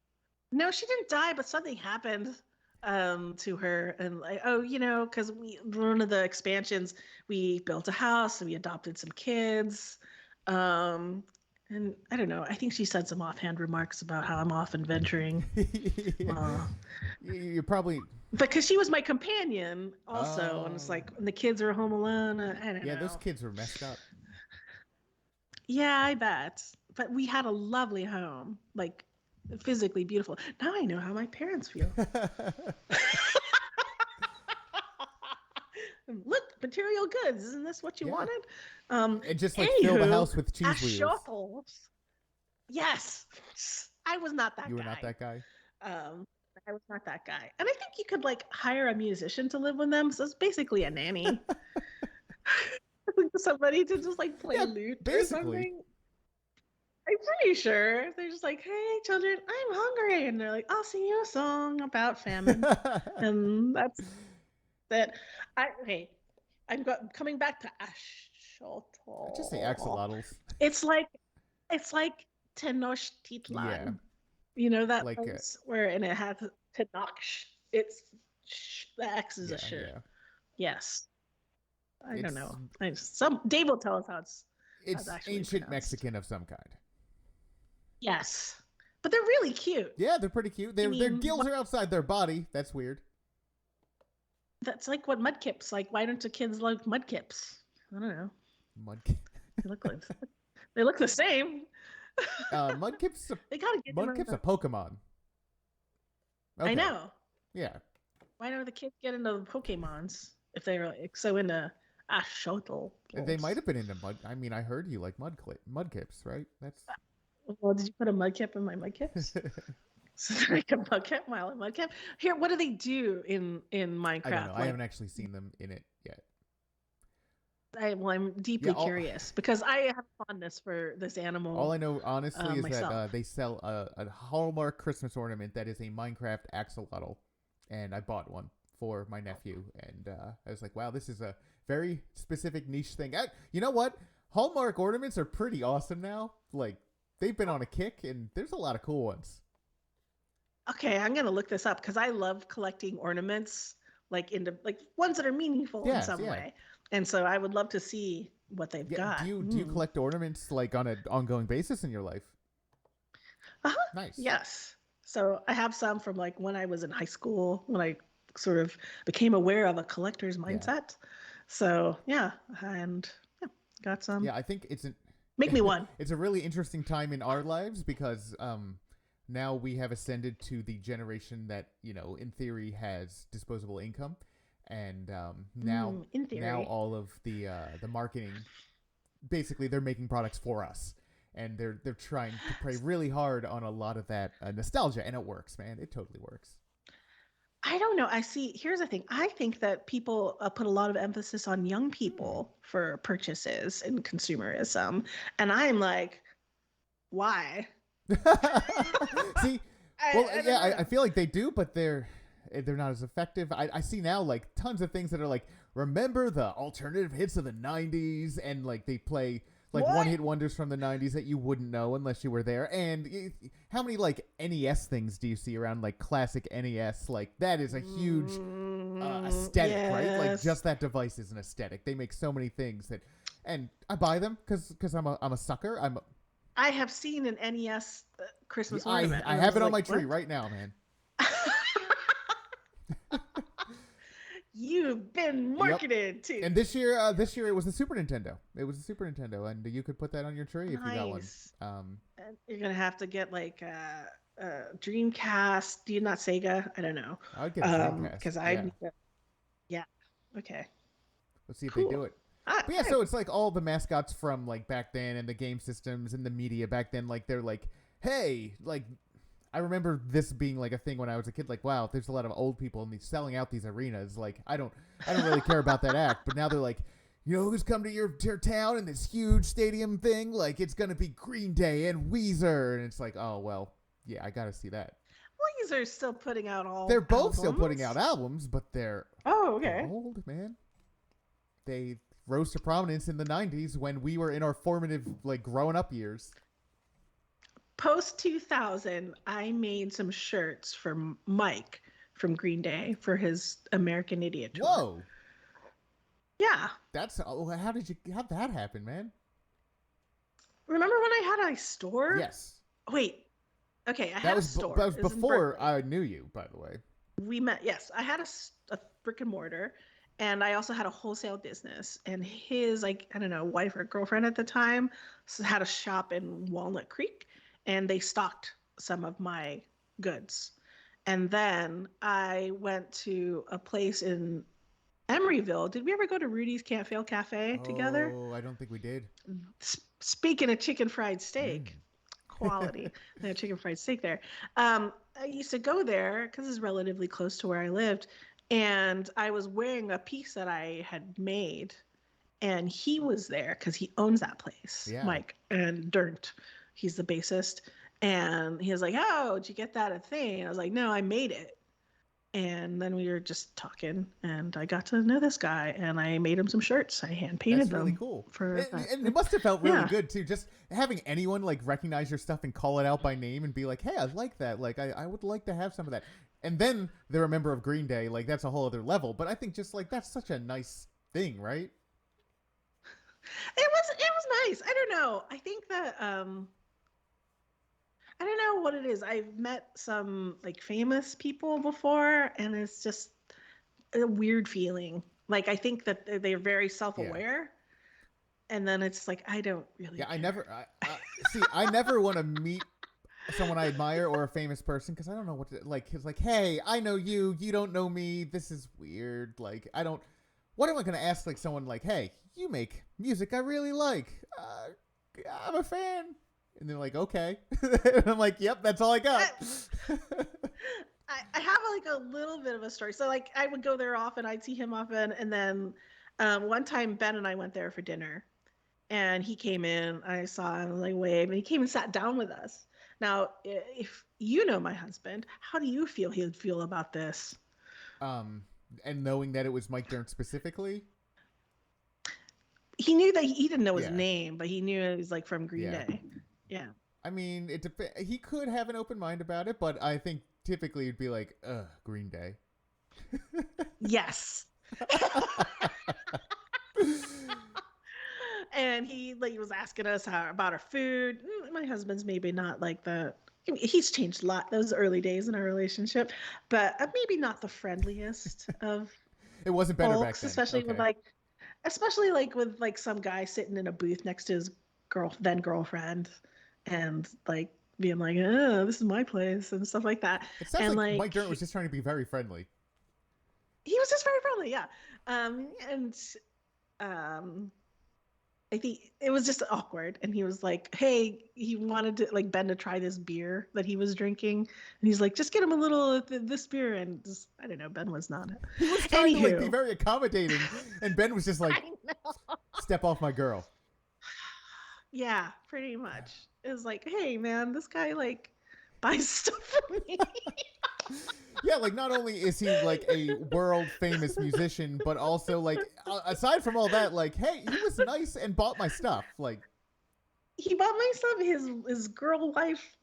Speaker 2: no, she didn't die, but something happened to her, and like, oh, because we one of the expansions, we built a house and we adopted some kids. Um, and I don't know. I think she said some offhand remarks about how I'm off and venturing. Uh,
Speaker 1: You probably.
Speaker 2: because she was my companion also, and it's
Speaker 1: Oh.
Speaker 2: like when the kids are home alone. I don't
Speaker 1: Yeah, those
Speaker 2: know.
Speaker 1: kids were messed up.
Speaker 2: Yeah, I bet. But we had a lovely home, like physically beautiful. Now I know how my parents feel. Look, material goods. Isn't this what you
Speaker 1: Yeah.
Speaker 2: wanted?
Speaker 1: And just like fill the
Speaker 2: Anywho,
Speaker 1: house with cheese wheels.
Speaker 2: ashotls. Yes, I was not that
Speaker 1: You were not
Speaker 2: guy.
Speaker 1: that guy.
Speaker 2: Um, I was not that guy. And I think you could like hire a musician to live with them. So it's basically a nanny. Somebody to just like play
Speaker 1: Yeah,
Speaker 2: lute or
Speaker 1: basically.
Speaker 2: something. I'm pretty sure they're just like, "Hey, children, I'm hungry," and they're like, "I'll sing you a song about famine," and that's it. Hey, coming back to
Speaker 1: Just say
Speaker 2: Ashotl.
Speaker 1: axolotls.
Speaker 2: It's like
Speaker 1: Yeah,
Speaker 2: Tenochtitlan. You know that
Speaker 1: like
Speaker 2: place where and it has Tenoch. It's the X is a
Speaker 1: yeah,
Speaker 2: sh.
Speaker 1: yeah.
Speaker 2: Yes, I don't
Speaker 1: It's
Speaker 2: know. Some Dave will tell us how it's
Speaker 1: it's
Speaker 2: actually
Speaker 1: ancient
Speaker 2: pronounced.
Speaker 1: Mexican of some kind.
Speaker 2: Yes, but they're really cute.
Speaker 1: Yeah, they're pretty cute.
Speaker 2: I
Speaker 1: Their
Speaker 2: mean,
Speaker 1: gills are outside their body. That's weird.
Speaker 2: that's like what mudkips like. Why don't the kids like mudkips? I don't know.
Speaker 1: Mud
Speaker 2: They look like they look the same.
Speaker 1: Mudkip's a
Speaker 2: They gotta get in on
Speaker 1: Mudkip's a
Speaker 2: the.
Speaker 1: Pokemon.
Speaker 2: I
Speaker 1: Okay.
Speaker 2: know.
Speaker 1: Yeah.
Speaker 2: Why don't the kids get into the Pokemons if they're like so into Ashotl?
Speaker 1: They might have been into mud. I mean, I heard you like mudkips, right? That's
Speaker 2: Well, did you put a mudkip in my mudkips? So like a mudkip, mile and mudkip. Here, what do they do in
Speaker 1: I don't know.
Speaker 2: Minecraft?
Speaker 1: I
Speaker 2: Like,
Speaker 1: haven't actually seen them in it yet.
Speaker 2: I'm
Speaker 1: Yeah,
Speaker 2: deeply curious because I have fondness for this
Speaker 1: all
Speaker 2: animal
Speaker 1: I know honestly is that
Speaker 2: myself.
Speaker 1: they sell a Hallmark Christmas ornament that is a Minecraft axolotl, and I bought one for my nephew, and I was like, wow, this is a very specific niche thing. You know what? Hallmark ornaments are pretty awesome now. Like they've been on a kick, and there's a lot of cool ones.
Speaker 2: Okay, I'm gonna look this up because I love collecting ornaments, like into like ones that are meaningful in
Speaker 1: Yes,
Speaker 2: some
Speaker 1: yeah.
Speaker 2: way. And so I would love to see. what they've
Speaker 1: Yeah. Do
Speaker 2: got.
Speaker 1: you collect ornaments like on an ongoing basis in your life?
Speaker 2: Uh-huh.
Speaker 1: Nice.
Speaker 2: Yes. So I have some from like when I was in high school, when I sort of became aware of a collector's
Speaker 1: Yeah.
Speaker 2: mindset. So yeah, and yeah, got some.
Speaker 1: Yeah. I think it's an
Speaker 2: Make me one.
Speaker 1: it's a really interesting time in our lives because now we have ascended to the generation that in theory has disposable income, and
Speaker 2: In
Speaker 1: now
Speaker 2: theory.
Speaker 1: all of the marketing, basically they're making products for us, and they're trying to play really hard on a lot of that nostalgia, and it works, man. It totally works.
Speaker 2: I don't know. I see. Here's the thing. I think that people put a lot of emphasis on young
Speaker 1: Hmm.
Speaker 2: people for purchases and consumerism, and I'm like, why?
Speaker 1: See,
Speaker 2: I,
Speaker 1: well,
Speaker 2: I don't
Speaker 1: yeah,
Speaker 2: know.
Speaker 1: I feel like they do, but they're not as effective. I see now like tons of things that are like, remember the alternative hits of the '90s, and like they play like one
Speaker 2: What?
Speaker 1: hit wonders from the '90s that you wouldn't know unless you were there. And how many like NES things do you see around, like classic NES? Like that is a huge aesthetic, right? Like
Speaker 2: Yes.
Speaker 1: just that device is an aesthetic. They make so many things that, and I buy them because I'm a sucker.
Speaker 2: I have seen an NES Christmas
Speaker 1: I
Speaker 2: ornament,
Speaker 1: I
Speaker 2: and I
Speaker 1: have
Speaker 2: was
Speaker 1: it on
Speaker 2: like,
Speaker 1: my tree
Speaker 2: what?
Speaker 1: right now, man.
Speaker 2: You've been
Speaker 1: Yep.
Speaker 2: marketed to.
Speaker 1: And this year it was the Super Nintendo. It was the Super Nintendo, and you could put that on your tree if you got one.
Speaker 2: Nice.
Speaker 1: Um,
Speaker 2: And you're gonna have to get like Dreamcast. Do you not Sega? I don't know.
Speaker 1: I would get a Dreamcast.
Speaker 2: Because
Speaker 1: Yeah,
Speaker 2: I yeah. Okay.
Speaker 1: let's see if they do
Speaker 2: Cool.
Speaker 1: it. But yeah, so it's like all the mascots from like back then, and the game systems and the media back then. Like they're like, hey, like I remember this being like a thing when I was a kid. Like, wow, there's a lot of old people and these selling out these arenas. Like, I don't really care about that act. But now they're like, who's come to your town in this huge stadium thing? Like, it's gonna be Green Day and Weezer, and it's like, oh well, yeah, I gotta see that.
Speaker 2: Weezer is still putting out
Speaker 1: They're
Speaker 2: all
Speaker 1: both still putting out
Speaker 2: albums.
Speaker 1: albums, but
Speaker 2: Oh,
Speaker 1: they're
Speaker 2: okay.
Speaker 1: old, man. They rose to prominence in the '90s when we were in our formative, like, growing up years.
Speaker 2: Post 2000, I made some shirts for Mike from Green Day for his American Idiot tour.
Speaker 1: Whoa,
Speaker 2: Yeah.
Speaker 1: how'd that happen, man?
Speaker 2: Remember when I had a store?
Speaker 1: Yes.
Speaker 2: Wait. Okay, I
Speaker 1: That
Speaker 2: had a
Speaker 1: was that
Speaker 2: store.
Speaker 1: was
Speaker 2: It was in
Speaker 1: before
Speaker 2: Berkeley.
Speaker 1: I knew you, by the way.
Speaker 2: We met. Yes, I had a brick and mortar, and I also had a wholesale business. And his, like, I don't know, wife or girlfriend at the time had a shop in Walnut Creek, and they stocked some of my goods. And then I went to a place in Emeryville. Did we ever go to Rudy's Can't Fail Cafe together?
Speaker 1: Oh, I don't think we did.
Speaker 2: Speaking of chicken fried
Speaker 1: Mm.
Speaker 2: steak, quality. They have chicken fried steak there. I used to go there because it's relatively close to where I lived, and I was wearing a piece that I had made, and he was there because he owns that place,
Speaker 1: Yeah,
Speaker 2: Mike and Dirnt. He's the bassist, and he was like, "Oh, did you get that a thing?" And I was like, "No, I made it." And then we were just talking, and I got to know this guy, and I made him some shirts. I hand
Speaker 1: that's
Speaker 2: painted
Speaker 1: really
Speaker 2: them
Speaker 1: cool.
Speaker 2: for that.
Speaker 1: And it must have felt really
Speaker 2: Yeah.
Speaker 1: good too, just having anyone like recognize your stuff and call it out by name and be like, "Hey, I like that. Like, I would like to have some of that." And then they're a member of Green Day. Like, that's a whole other level. But I think just like that's such a nice thing, right?
Speaker 2: It was nice. I don't know. I think that I don't know what it is. I've met some like famous people before, and it's just a weird feeling. Like I think that they're very
Speaker 1: Yeah.
Speaker 2: self-aware, and then it's like I don't really
Speaker 1: Yeah,
Speaker 2: care.
Speaker 1: I never want to meet someone I admire or a famous person because I don't know what to like. It's like, hey, I know you, you don't know me. This is weird. Like, I don't. What am I gonna ask like someone like, hey, you make music I really like. I'm a fan, and they're like, okay, and I'm like, yep, that's all I got.
Speaker 2: I, I have like a little bit of a story. So like I would go there often. I'd see him often, and then one time Ben and I went there for dinner, and he came in. I saw him, like wave, and he came and sat down with us. Now, if you know my husband, how do you feel he would feel about this?
Speaker 1: um, and knowing that it was Mike Dirnt specifically,
Speaker 2: He knew that he didn't know his
Speaker 1: yeah,
Speaker 2: name, but he knew it was like from Green
Speaker 1: yeah.
Speaker 2: Day. Yeah.
Speaker 1: I mean, he could have an open mind about it, but I think typically it'd be like, ugh, Green Day.
Speaker 2: Yes. And he like was asking us about our food. My husband's maybe not like the. He's changed a lot those early days in our relationship, but maybe not the friendliest of
Speaker 1: It wasn't better back
Speaker 2: folks,
Speaker 1: then. Okay.
Speaker 2: especially like with like some guy sitting in a booth next to his girlfriend, and like being like, "Oh, this is my place" and stuff like that.
Speaker 1: It sounds
Speaker 2: And
Speaker 1: like Mike
Speaker 2: like
Speaker 1: Dirnt was just trying to be very friendly.
Speaker 2: he was just very friendly, yeah. And um, I think it was just awkward. And he was like, "Hey," he wanted to like Ben to try this beer that he was drinking, and he's like, "Just get him a little of this beer." And just, I don't know, Ben was not.
Speaker 1: He was trying to like be
Speaker 2: Anywho,
Speaker 1: very accommodating, and Ben was just like,
Speaker 2: I know.
Speaker 1: "Step off my girl."
Speaker 2: Yeah, pretty much. It was like, "Hey, man, this guy like buys stuff for me."
Speaker 1: Yeah, like not only is he like a world famous musician, but also like aside from all that, like, hey, he was nice and bought my stuff. Like,
Speaker 2: He bought my stuff. His girl wife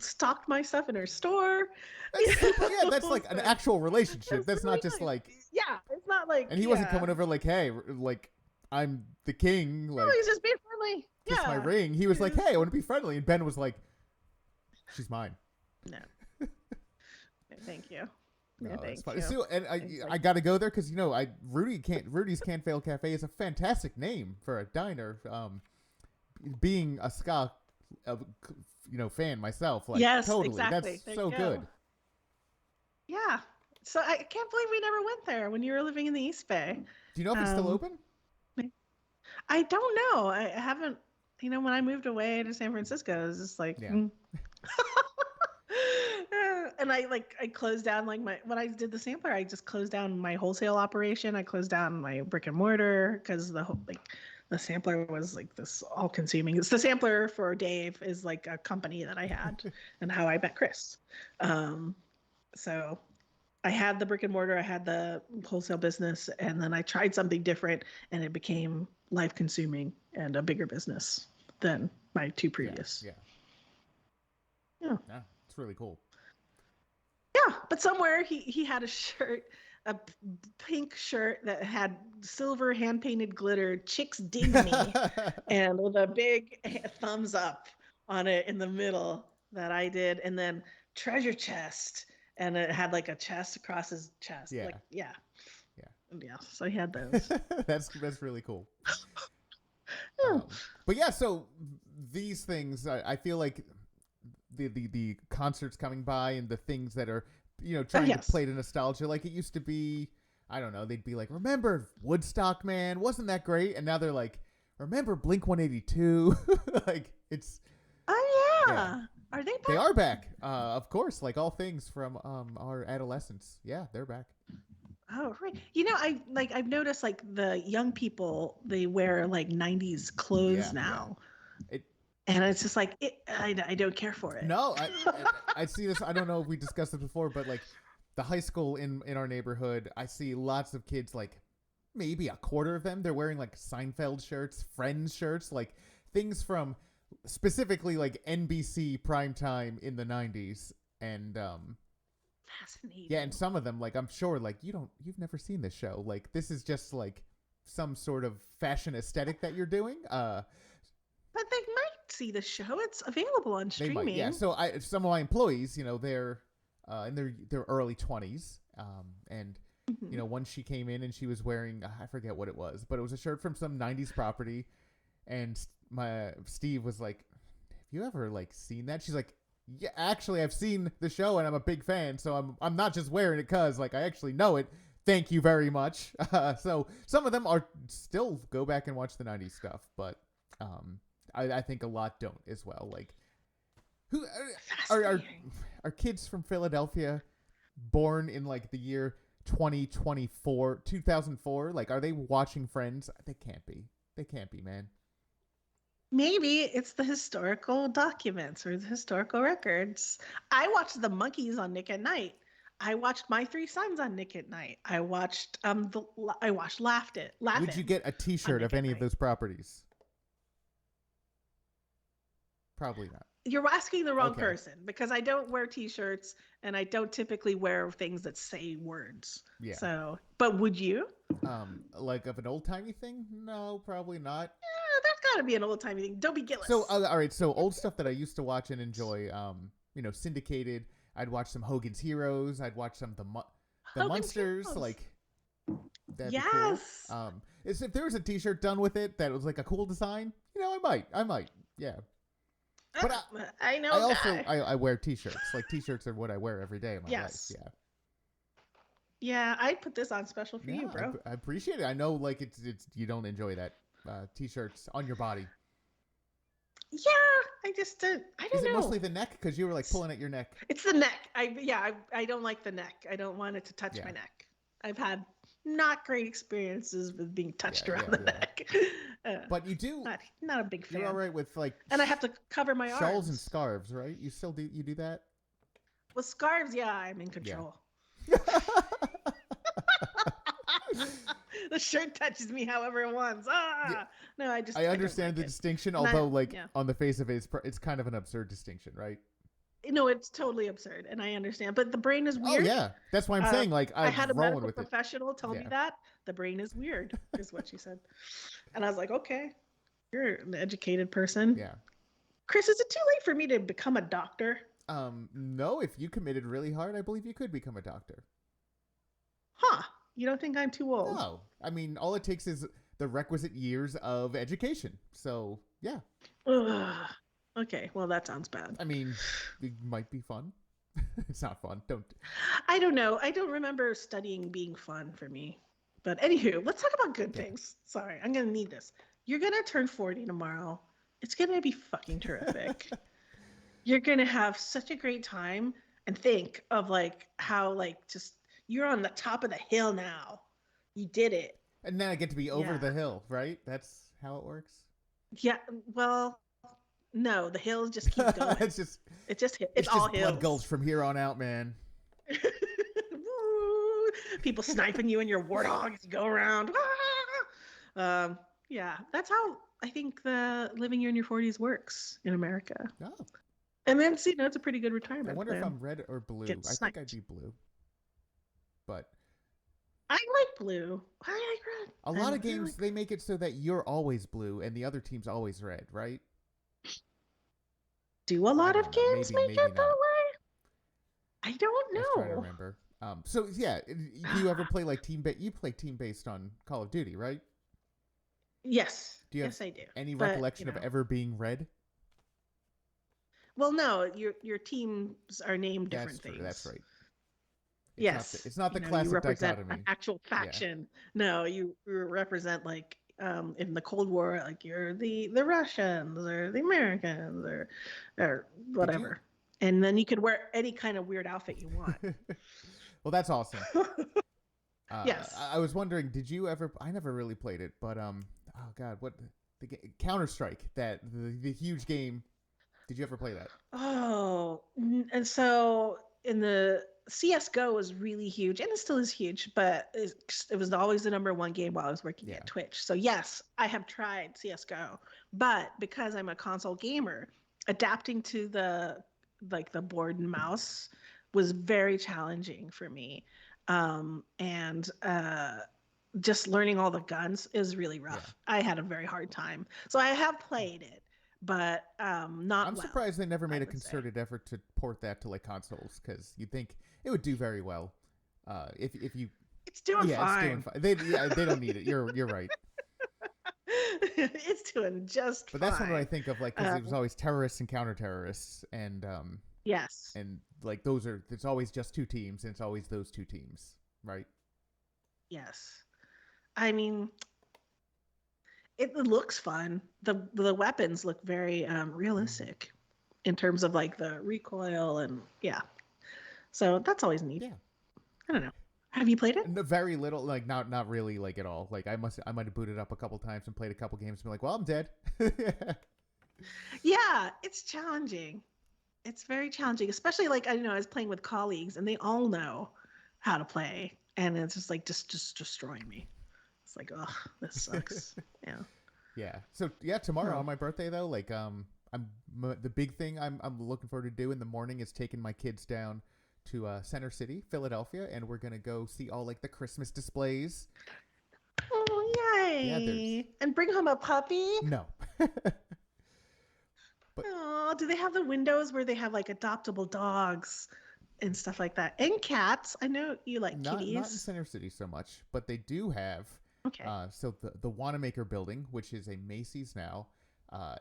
Speaker 2: stocked my stuff in her store.
Speaker 1: that's super. Yeah, that's like an actual relationship. That's
Speaker 2: really
Speaker 1: not just
Speaker 2: nice.
Speaker 1: like.
Speaker 2: Yeah, it's not like.
Speaker 1: And he wasn't coming over like, hey, like I'm the king.
Speaker 2: No,
Speaker 1: Like,
Speaker 2: he's just being friendly.
Speaker 1: kiss my
Speaker 2: Yeah.
Speaker 1: ring. He was like, hey, I want to be friendly, and Ben was like, she's mine.
Speaker 2: No. Thank you.
Speaker 1: No,
Speaker 2: Yeah,
Speaker 1: that's
Speaker 2: thank
Speaker 1: fine.
Speaker 2: you.
Speaker 1: So, and I got to go there because Rudy's Can't Fail Cafe is a fantastic name for a diner. Being a ska, fan myself, like
Speaker 2: Yes,
Speaker 1: totally,
Speaker 2: exactly.
Speaker 1: that's so good.
Speaker 2: Yeah. So I can't believe we never went there when you were living in the East Bay.
Speaker 1: Do you know if it's still open?
Speaker 2: I don't know. I haven't. When I moved away to San Francisco, it was just like.
Speaker 1: Yeah.
Speaker 2: And I closed down when I did the sampler, I just closed down my wholesale operation. I closed down my brick and mortar because the sampler was like this all consuming. It's the sampler for Dave is like a company that I had and how I met Chris. So I had the brick and mortar, I had the wholesale business, and then I tried something different and it became life consuming and a bigger business than my two previous. Yeah.
Speaker 1: It's really cool.
Speaker 2: Yeah, but somewhere he had a shirt, a pink shirt that had silver hand painted glitter, "Chicks Dig Me," and with a big thumbs up on it in the middle that I did, and then treasure chest, and it had like a chest across his chest.
Speaker 1: Yeah.
Speaker 2: Like, yeah. So he had those.
Speaker 1: that's really cool.
Speaker 2: Yeah.
Speaker 1: But yeah, so these things, I feel like the concerts coming by and the things that are trying to play to nostalgia, like it used to be. I don't know, they'd be like, remember Woodstock, man, wasn't that great? And now they're like, remember Blink 182? Like it's
Speaker 2: Yeah. Are they back?
Speaker 1: They are back, of course, like all things from our adolescence. Yeah, they're back.
Speaker 2: Oh, right. I've noticed like the young people, they wear like 90s clothes now. And it's just like, I don't care for it.
Speaker 1: No, I see this. I don't know if we discussed this before, but like the high school in our neighborhood, I see lots of kids, like maybe a quarter of them, they're wearing like Seinfeld shirts, Friends shirts, like things from specifically like NBC primetime in the 90s. And
Speaker 2: fascinating.
Speaker 1: Yeah, and some of them, like I'm sure, like you've never seen this show. Like this is just like some sort of fashion aesthetic that you're doing.
Speaker 2: But they might see the show. It's available on streaming.
Speaker 1: They might, yeah. So some of my employees, they're in their early 20s, and one, she came in and she was wearing, I forget what it was, but it was a shirt from some 90s property, and Steve was like, "Have you ever like seen that?" She's like, "Yeah, actually, I've seen the show and I'm a big fan, so I'm not just wearing it because like I actually know it. Thank you very much." So some of them are still go back and watch the 90s stuff, but I think a lot don't as well. Like, who are kids from Philadelphia born in like the year 2004? Like, are they watching Friends? They can't be. They can't be, man.
Speaker 2: Maybe it's the historical documents or the historical records. I watched the Monkees on Nick at Night. I watched My Three Sons on Nick at Night. I watched Laughed It.
Speaker 1: Would you get a T-shirt of any of those properties? Probably not.
Speaker 2: You're asking the wrong person, because I don't wear T-shirts and I don't typically wear things that say words.
Speaker 1: Yeah.
Speaker 2: So, but would you?
Speaker 1: Like of an old timey thing? No, probably not.
Speaker 2: Yeah, that gotta be an old timey thing. Dobie Gillis.
Speaker 1: So all right, so old stuff that I used to watch and enjoy. Syndicated. I'd watch some Hogan's Heroes. I'd watch some of the
Speaker 2: Hogan's
Speaker 1: Munsters.
Speaker 2: Heroes.
Speaker 1: Like that'd
Speaker 2: Yes.
Speaker 1: be cool. If there was a T-shirt done with it that was like a cool design, I might. Yeah. But
Speaker 2: I know.
Speaker 1: I also I wear T-shirts. Like T-shirts are what I wear every day of my
Speaker 2: Yes.
Speaker 1: life. Yeah.
Speaker 2: Yeah, I put this on special for you, bro.
Speaker 1: I appreciate it. I know, like it's you don't enjoy that T-shirts on your body.
Speaker 2: Yeah, I just I don't know.
Speaker 1: Is it mostly the neck? Because you were like pulling at your neck.
Speaker 2: It's the neck. I don't like the neck. I don't want it to touch my neck. I've had not great experiences with being touched around the neck.
Speaker 1: But you do
Speaker 2: not a big fan.
Speaker 1: You're all right with like,
Speaker 2: and I have to cover my
Speaker 1: shawls
Speaker 2: arms.
Speaker 1: and scarves, right? You still do that?
Speaker 2: With scarves, yeah, I'm in control.
Speaker 1: Yeah.
Speaker 2: The shirt touches me however it wants. No,
Speaker 1: I understand the distinction, although on the face of it, it's kind of an absurd distinction, right?
Speaker 2: No, it's totally absurd, and I understand. But the brain is weird.
Speaker 1: Oh yeah, that's why I'm saying I
Speaker 2: had a medical professional tell me that the brain is weird, is what she said, and I was like, okay, you're an educated person.
Speaker 1: Yeah.
Speaker 2: Chris, is it too late for me to become a doctor?
Speaker 1: No. If you committed really hard, I believe you could become a doctor.
Speaker 2: Huh? You don't think I'm too old?
Speaker 1: No. I mean, all it takes is the requisite years of education. So yeah.
Speaker 2: Ugh. Okay, well that sounds bad.
Speaker 1: I mean, it might be fun. It's not fun.
Speaker 2: I don't know. I don't remember studying being fun for me. But anywho, let's talk about good things. Sorry, I'm gonna need this. You're gonna turn 40 tomorrow. It's gonna be fucking terrific. You're gonna have such a great time, and think of like how just you're on the top of the hill now. You did it.
Speaker 1: And then I get to be over the hill, right? That's how it works.
Speaker 2: Yeah. Well. No, the hills just keep going. it's all hills.
Speaker 1: Blood gulch from here on out, man.
Speaker 2: People sniping you in your warthog as you go around. Yeah, that's how I think the living in your 40s works in America. Oh. And then, it's a pretty good retirement.
Speaker 1: I wonder if I'm red or blue. I think I'd be blue. But
Speaker 2: I like blue. I like red.
Speaker 1: A lot of games, they make it so that you're always blue and the other team's always red, right?
Speaker 2: Do a lot of games make it that way? I don't know.
Speaker 1: I was trying to remember. So yeah, do you ever play like you play team based on Call of Duty, right?
Speaker 2: Yes.
Speaker 1: Yes,
Speaker 2: I do.
Speaker 1: Any recollection of ever being red?
Speaker 2: Well, no. Your teams are named different things.
Speaker 1: That's right.
Speaker 2: It's
Speaker 1: not the classic
Speaker 2: you represent
Speaker 1: dichotomy.
Speaker 2: An actual faction. Yeah. No, you represent in the Cold War, you're the Russians or the Americans or whatever. And then you could wear any kind of weird outfit you want.
Speaker 1: Well, that's awesome.
Speaker 2: Yes.
Speaker 1: I was wondering, did you ever? I never really played it, but oh god, what the Counter-Strike, the huge game? Did you ever play that?
Speaker 2: Oh, and so in the CS:GO was really huge, and it still is huge, but it was always the number one game while I was working at Twitch. So yes, I have tried CS:GO, but because I'm a console gamer, adapting to the board and mouse was very challenging for me, and just learning all the guns is really rough. Yeah. I had a very hard time, so I have played it. But not.
Speaker 1: I'm surprised they never made a concerted effort to port that to consoles, because you'd think it would do very well. If you,
Speaker 2: it's doing fine.
Speaker 1: It's doing fine. They don't need it. You're right.
Speaker 2: It's doing just.
Speaker 1: But that's what I think of, because it was always terrorists and counter-terrorists, and
Speaker 2: yes,
Speaker 1: and it's always just two teams, and it's always those two teams, right?
Speaker 2: Yes, I mean. It looks fun. The weapons look very realistic in terms of the recoil and so that's always neat. Yeah, I don't know. Have you played it?
Speaker 1: Very little, not really at all. I might have booted up a couple times and played a couple games and be like, well, I'm dead.
Speaker 2: Yeah, it's challenging. It's very challenging, especially I was playing with colleagues and they all know how to play, and it's just just destroying me. It's ugh, this sucks. Yeah.
Speaker 1: Yeah. So tomorrow on my birthday though, the big thing I'm looking forward to do in the morning is taking my kids down to Center City, Philadelphia, and we're gonna go see all the Christmas displays.
Speaker 2: Oh
Speaker 1: Yeah, there's
Speaker 2: Hi. And bring home a puppy?
Speaker 1: no, but
Speaker 2: Oh, do they have the windows where they have like adoptable dogs and stuff like that? And cats. I know you like
Speaker 1: not in
Speaker 2: kitties.
Speaker 1: Center City so much. But they do have.
Speaker 2: Okay.
Speaker 1: So the Wanamaker building, which is a Macy's now,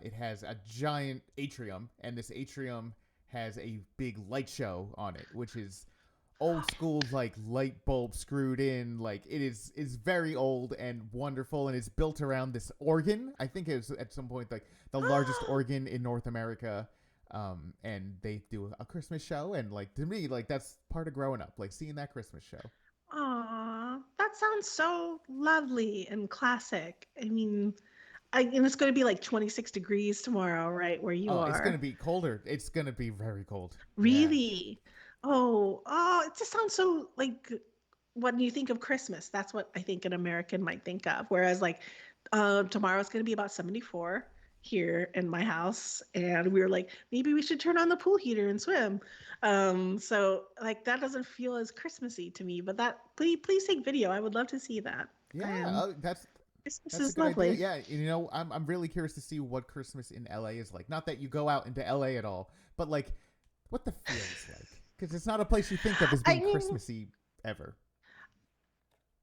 Speaker 1: it has a giant atrium, and this atrium has a big light show on it, which is old school, like light bulb screwed in. Like it is very old and wonderful, and it's built around this organ. I think it was at some point like the largest organ in North America. And they do a Christmas show, and like to me, like that's part of growing up, like seeing that Christmas show.
Speaker 2: Aw, that sounds so lovely and classic. I mean, and it's going to be like 26 degrees tomorrow, right where you
Speaker 1: Oh, it's gonna
Speaker 2: are.
Speaker 1: be colder. It's gonna be very cold. Yeah.
Speaker 2: Really? Oh, it just sounds so like when you think of Christmas, that's what I think an American might think of. Whereas like tomorrow's going to be about 74 here in my house, and we were like, maybe we should turn on the pool heater and swim. So like that doesn't feel as Christmassy to me, but that please take video. I would love to see that.
Speaker 1: Yeah,
Speaker 2: And Christmas
Speaker 1: that's a
Speaker 2: is
Speaker 1: good idea.
Speaker 2: lovely.
Speaker 1: Yeah, you know, I'm really curious to see what Christmas in LA is like. Not that you go out into LA at all, but like what the feels like, because it's not a place you think of as
Speaker 2: I
Speaker 1: being
Speaker 2: mean,
Speaker 1: Christmassy ever.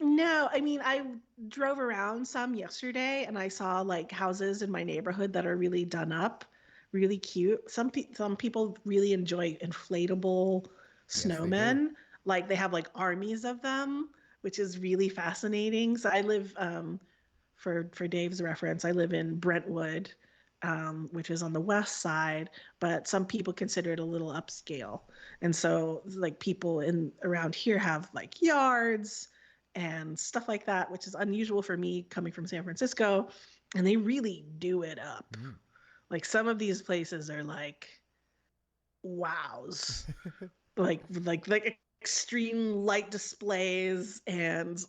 Speaker 2: no, I mean, I drove around some yesterday and I saw like houses in my neighborhood that are really done up, really cute. Some people really enjoy inflatable
Speaker 1: Yes, they do.
Speaker 2: snowmen. Like they have like armies of them, which is really fascinating. So I live for Dave's reference, I live in Brentwood, which is on the west side, but some people consider it a little upscale. And so like people in around here have like yards and stuff like that, which is unusual for me coming from San Francisco. And they really do it up.
Speaker 1: Mm.
Speaker 2: Like some of these places are like wows, like extreme light displays and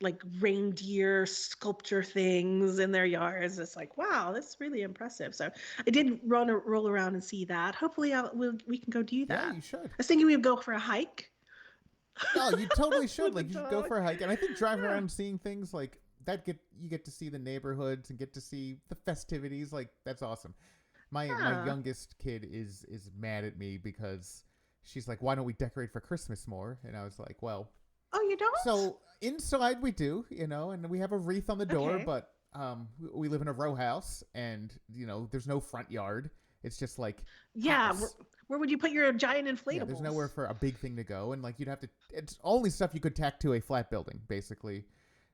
Speaker 2: like reindeer sculpture things in their yards. It's like, wow, that's really impressive. So I did roll around and see that. Hopefully we can go do
Speaker 1: Yeah,
Speaker 2: that.
Speaker 1: you should.
Speaker 2: I was thinking we'd go for a hike
Speaker 1: No, you totally should.
Speaker 2: with the
Speaker 1: Like you should go
Speaker 2: dog.
Speaker 1: for a hike, and I think driving
Speaker 2: Yeah.
Speaker 1: around and seeing things like that you get to see the neighborhoods and get to see the festivities. Like that's awesome. My
Speaker 2: Yeah.
Speaker 1: youngest kid is mad at me because she's like, "Why don't we decorate for Christmas more?" And I was like, "Well,
Speaker 2: Oh, you don't?
Speaker 1: so inside we do, you know, and we have a wreath on the door,
Speaker 2: Okay.
Speaker 1: but we live in a row house, and you know, there's no front yard. It's just like
Speaker 2: Yeah.
Speaker 1: house.
Speaker 2: Where would you put your giant
Speaker 1: Yeah, there's nowhere
Speaker 2: inflatables?
Speaker 1: for a big thing to go, and like you'd have to. It's only stuff you could tack to a flat building, basically.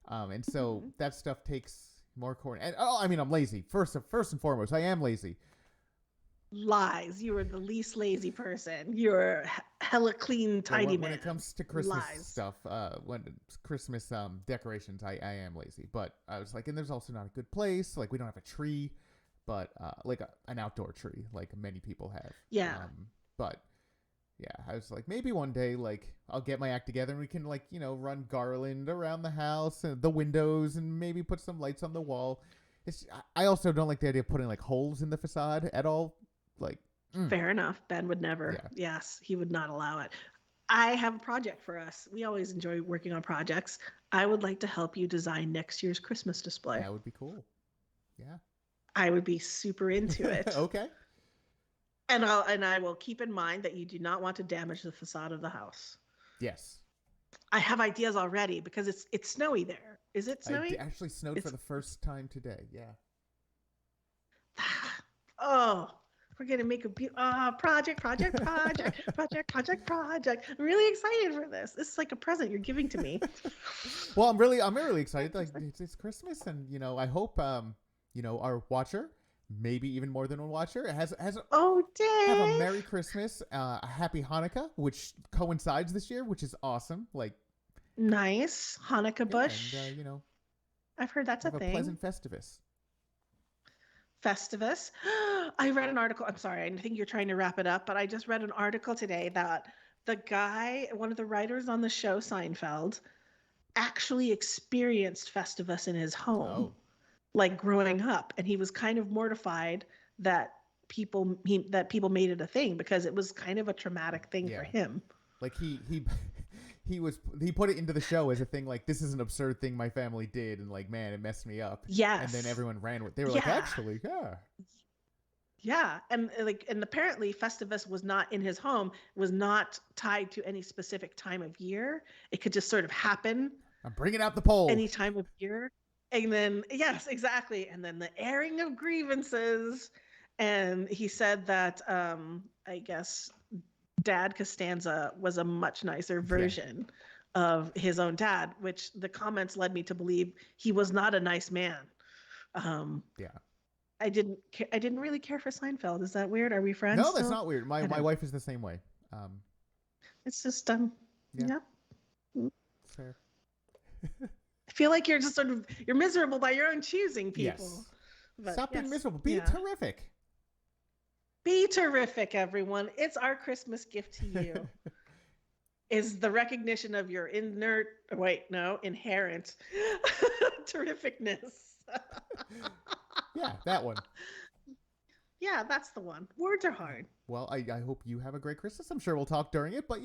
Speaker 1: And so
Speaker 2: Mhm.
Speaker 1: that stuff takes more corn. And oh, I mean, I'm lazy. First and foremost, I am lazy.
Speaker 2: Lies. You are the least lazy person. You're hella clean,
Speaker 1: Yeah,
Speaker 2: tidy
Speaker 1: when it
Speaker 2: man.
Speaker 1: comes to Christmas
Speaker 2: Lies.
Speaker 1: stuff, when it's Christmas decorations, I am lazy. But I was like, and there's also not a good place. Like we don't have a tree, but like an outdoor tree, like many people have.
Speaker 2: Yeah.
Speaker 1: But yeah, I was like, maybe one day, like I'll get my act together and we can like run garland around the house and the windows and maybe put some lights on the wall. I also don't like the idea of putting like holes in the facade at all. Like,
Speaker 2: Fair enough. Ben would never.
Speaker 1: yeah,
Speaker 2: Yes, he would not allow it. I have a project for us. We always enjoy working on projects. I would like to help you design next year's Christmas display.
Speaker 1: that would be cool. Yeah.
Speaker 2: I would be super into it.
Speaker 1: Okay.
Speaker 2: And I will keep in mind that you do not want to damage the facade of the house.
Speaker 1: Yes.
Speaker 2: I have ideas already because it's snowy there. Is it snowy?
Speaker 1: Actually snowed for
Speaker 2: It's
Speaker 1: the first time today. Yeah.
Speaker 2: oh, we're gonna make a project. I'm really excited for this. This is like a present you're giving to me.
Speaker 1: Well, I'm really excited. Like it's Christmas, and I hope our watcher, maybe even more than one watcher, has
Speaker 2: Oh,
Speaker 1: have a
Speaker 2: Dave.
Speaker 1: Merry Christmas, a Happy Hanukkah, which coincides this year, which is awesome. Like,
Speaker 2: Nice Hanukkah
Speaker 1: yeah,
Speaker 2: bush.
Speaker 1: and
Speaker 2: I've heard that's a
Speaker 1: have a
Speaker 2: thing.
Speaker 1: pleasant Festivus.
Speaker 2: Festivus. I read an article. I'm sorry, I think you're trying to wrap it up, but I just read an article today that the guy, one of the writers on the show Seinfeld, actually experienced Festivus in his home,
Speaker 1: Oh,
Speaker 2: like growing up, and he was kind of mortified that that people made it a thing because it was kind of a traumatic thing for
Speaker 1: yeah.
Speaker 2: him.
Speaker 1: Like he he put it into the show as a thing like, this is an absurd thing my family did, and like, man, it messed me up.
Speaker 2: Yes.
Speaker 1: And then everyone ran with. They were like, actually, yeah.
Speaker 2: Yeah, and apparently Festivus was not in his home, was not tied to any specific time of year. It could just sort of happen.
Speaker 1: I'm bringing out the pole.
Speaker 2: Any time of year. And then, yes, exactly. And then the airing of grievances. And he said that, I guess, Dad Costanza was a much nicer version of his own dad, which the comments led me to believe he was not a nice man.
Speaker 1: Yeah.
Speaker 2: I didn't really care for Seinfeld. Is that weird? Are we friends?
Speaker 1: No, that's
Speaker 2: still?
Speaker 1: not weird. My wife is the same way.
Speaker 2: It's just yeah.
Speaker 1: Fair.
Speaker 2: I feel like you're just sort of you're miserable by your own choosing, people.
Speaker 1: Yes.
Speaker 2: But
Speaker 1: Stop being
Speaker 2: yes,
Speaker 1: miserable. Be terrific.
Speaker 2: Be terrific, everyone. It's our Christmas gift to you. Is the recognition of your inherent terrificness.
Speaker 1: Yeah, that one.
Speaker 2: Yeah, that's the one. Words are hard.
Speaker 1: Well, I hope you have a great Christmas. I'm sure we'll talk during it, but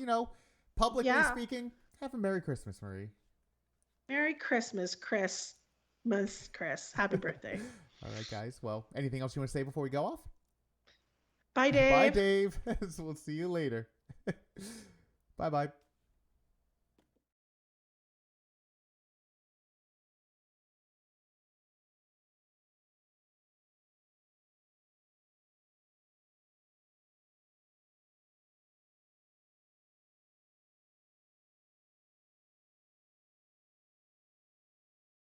Speaker 1: publicly speaking, have a Merry Christmas, Marie.
Speaker 2: Merry Christmas, Chris. Happy birthday.
Speaker 1: All right, guys. Well, anything else you want to say before we go off?
Speaker 2: Bye, Dave.
Speaker 1: Bye, Dave. We'll see you later. Bye-bye.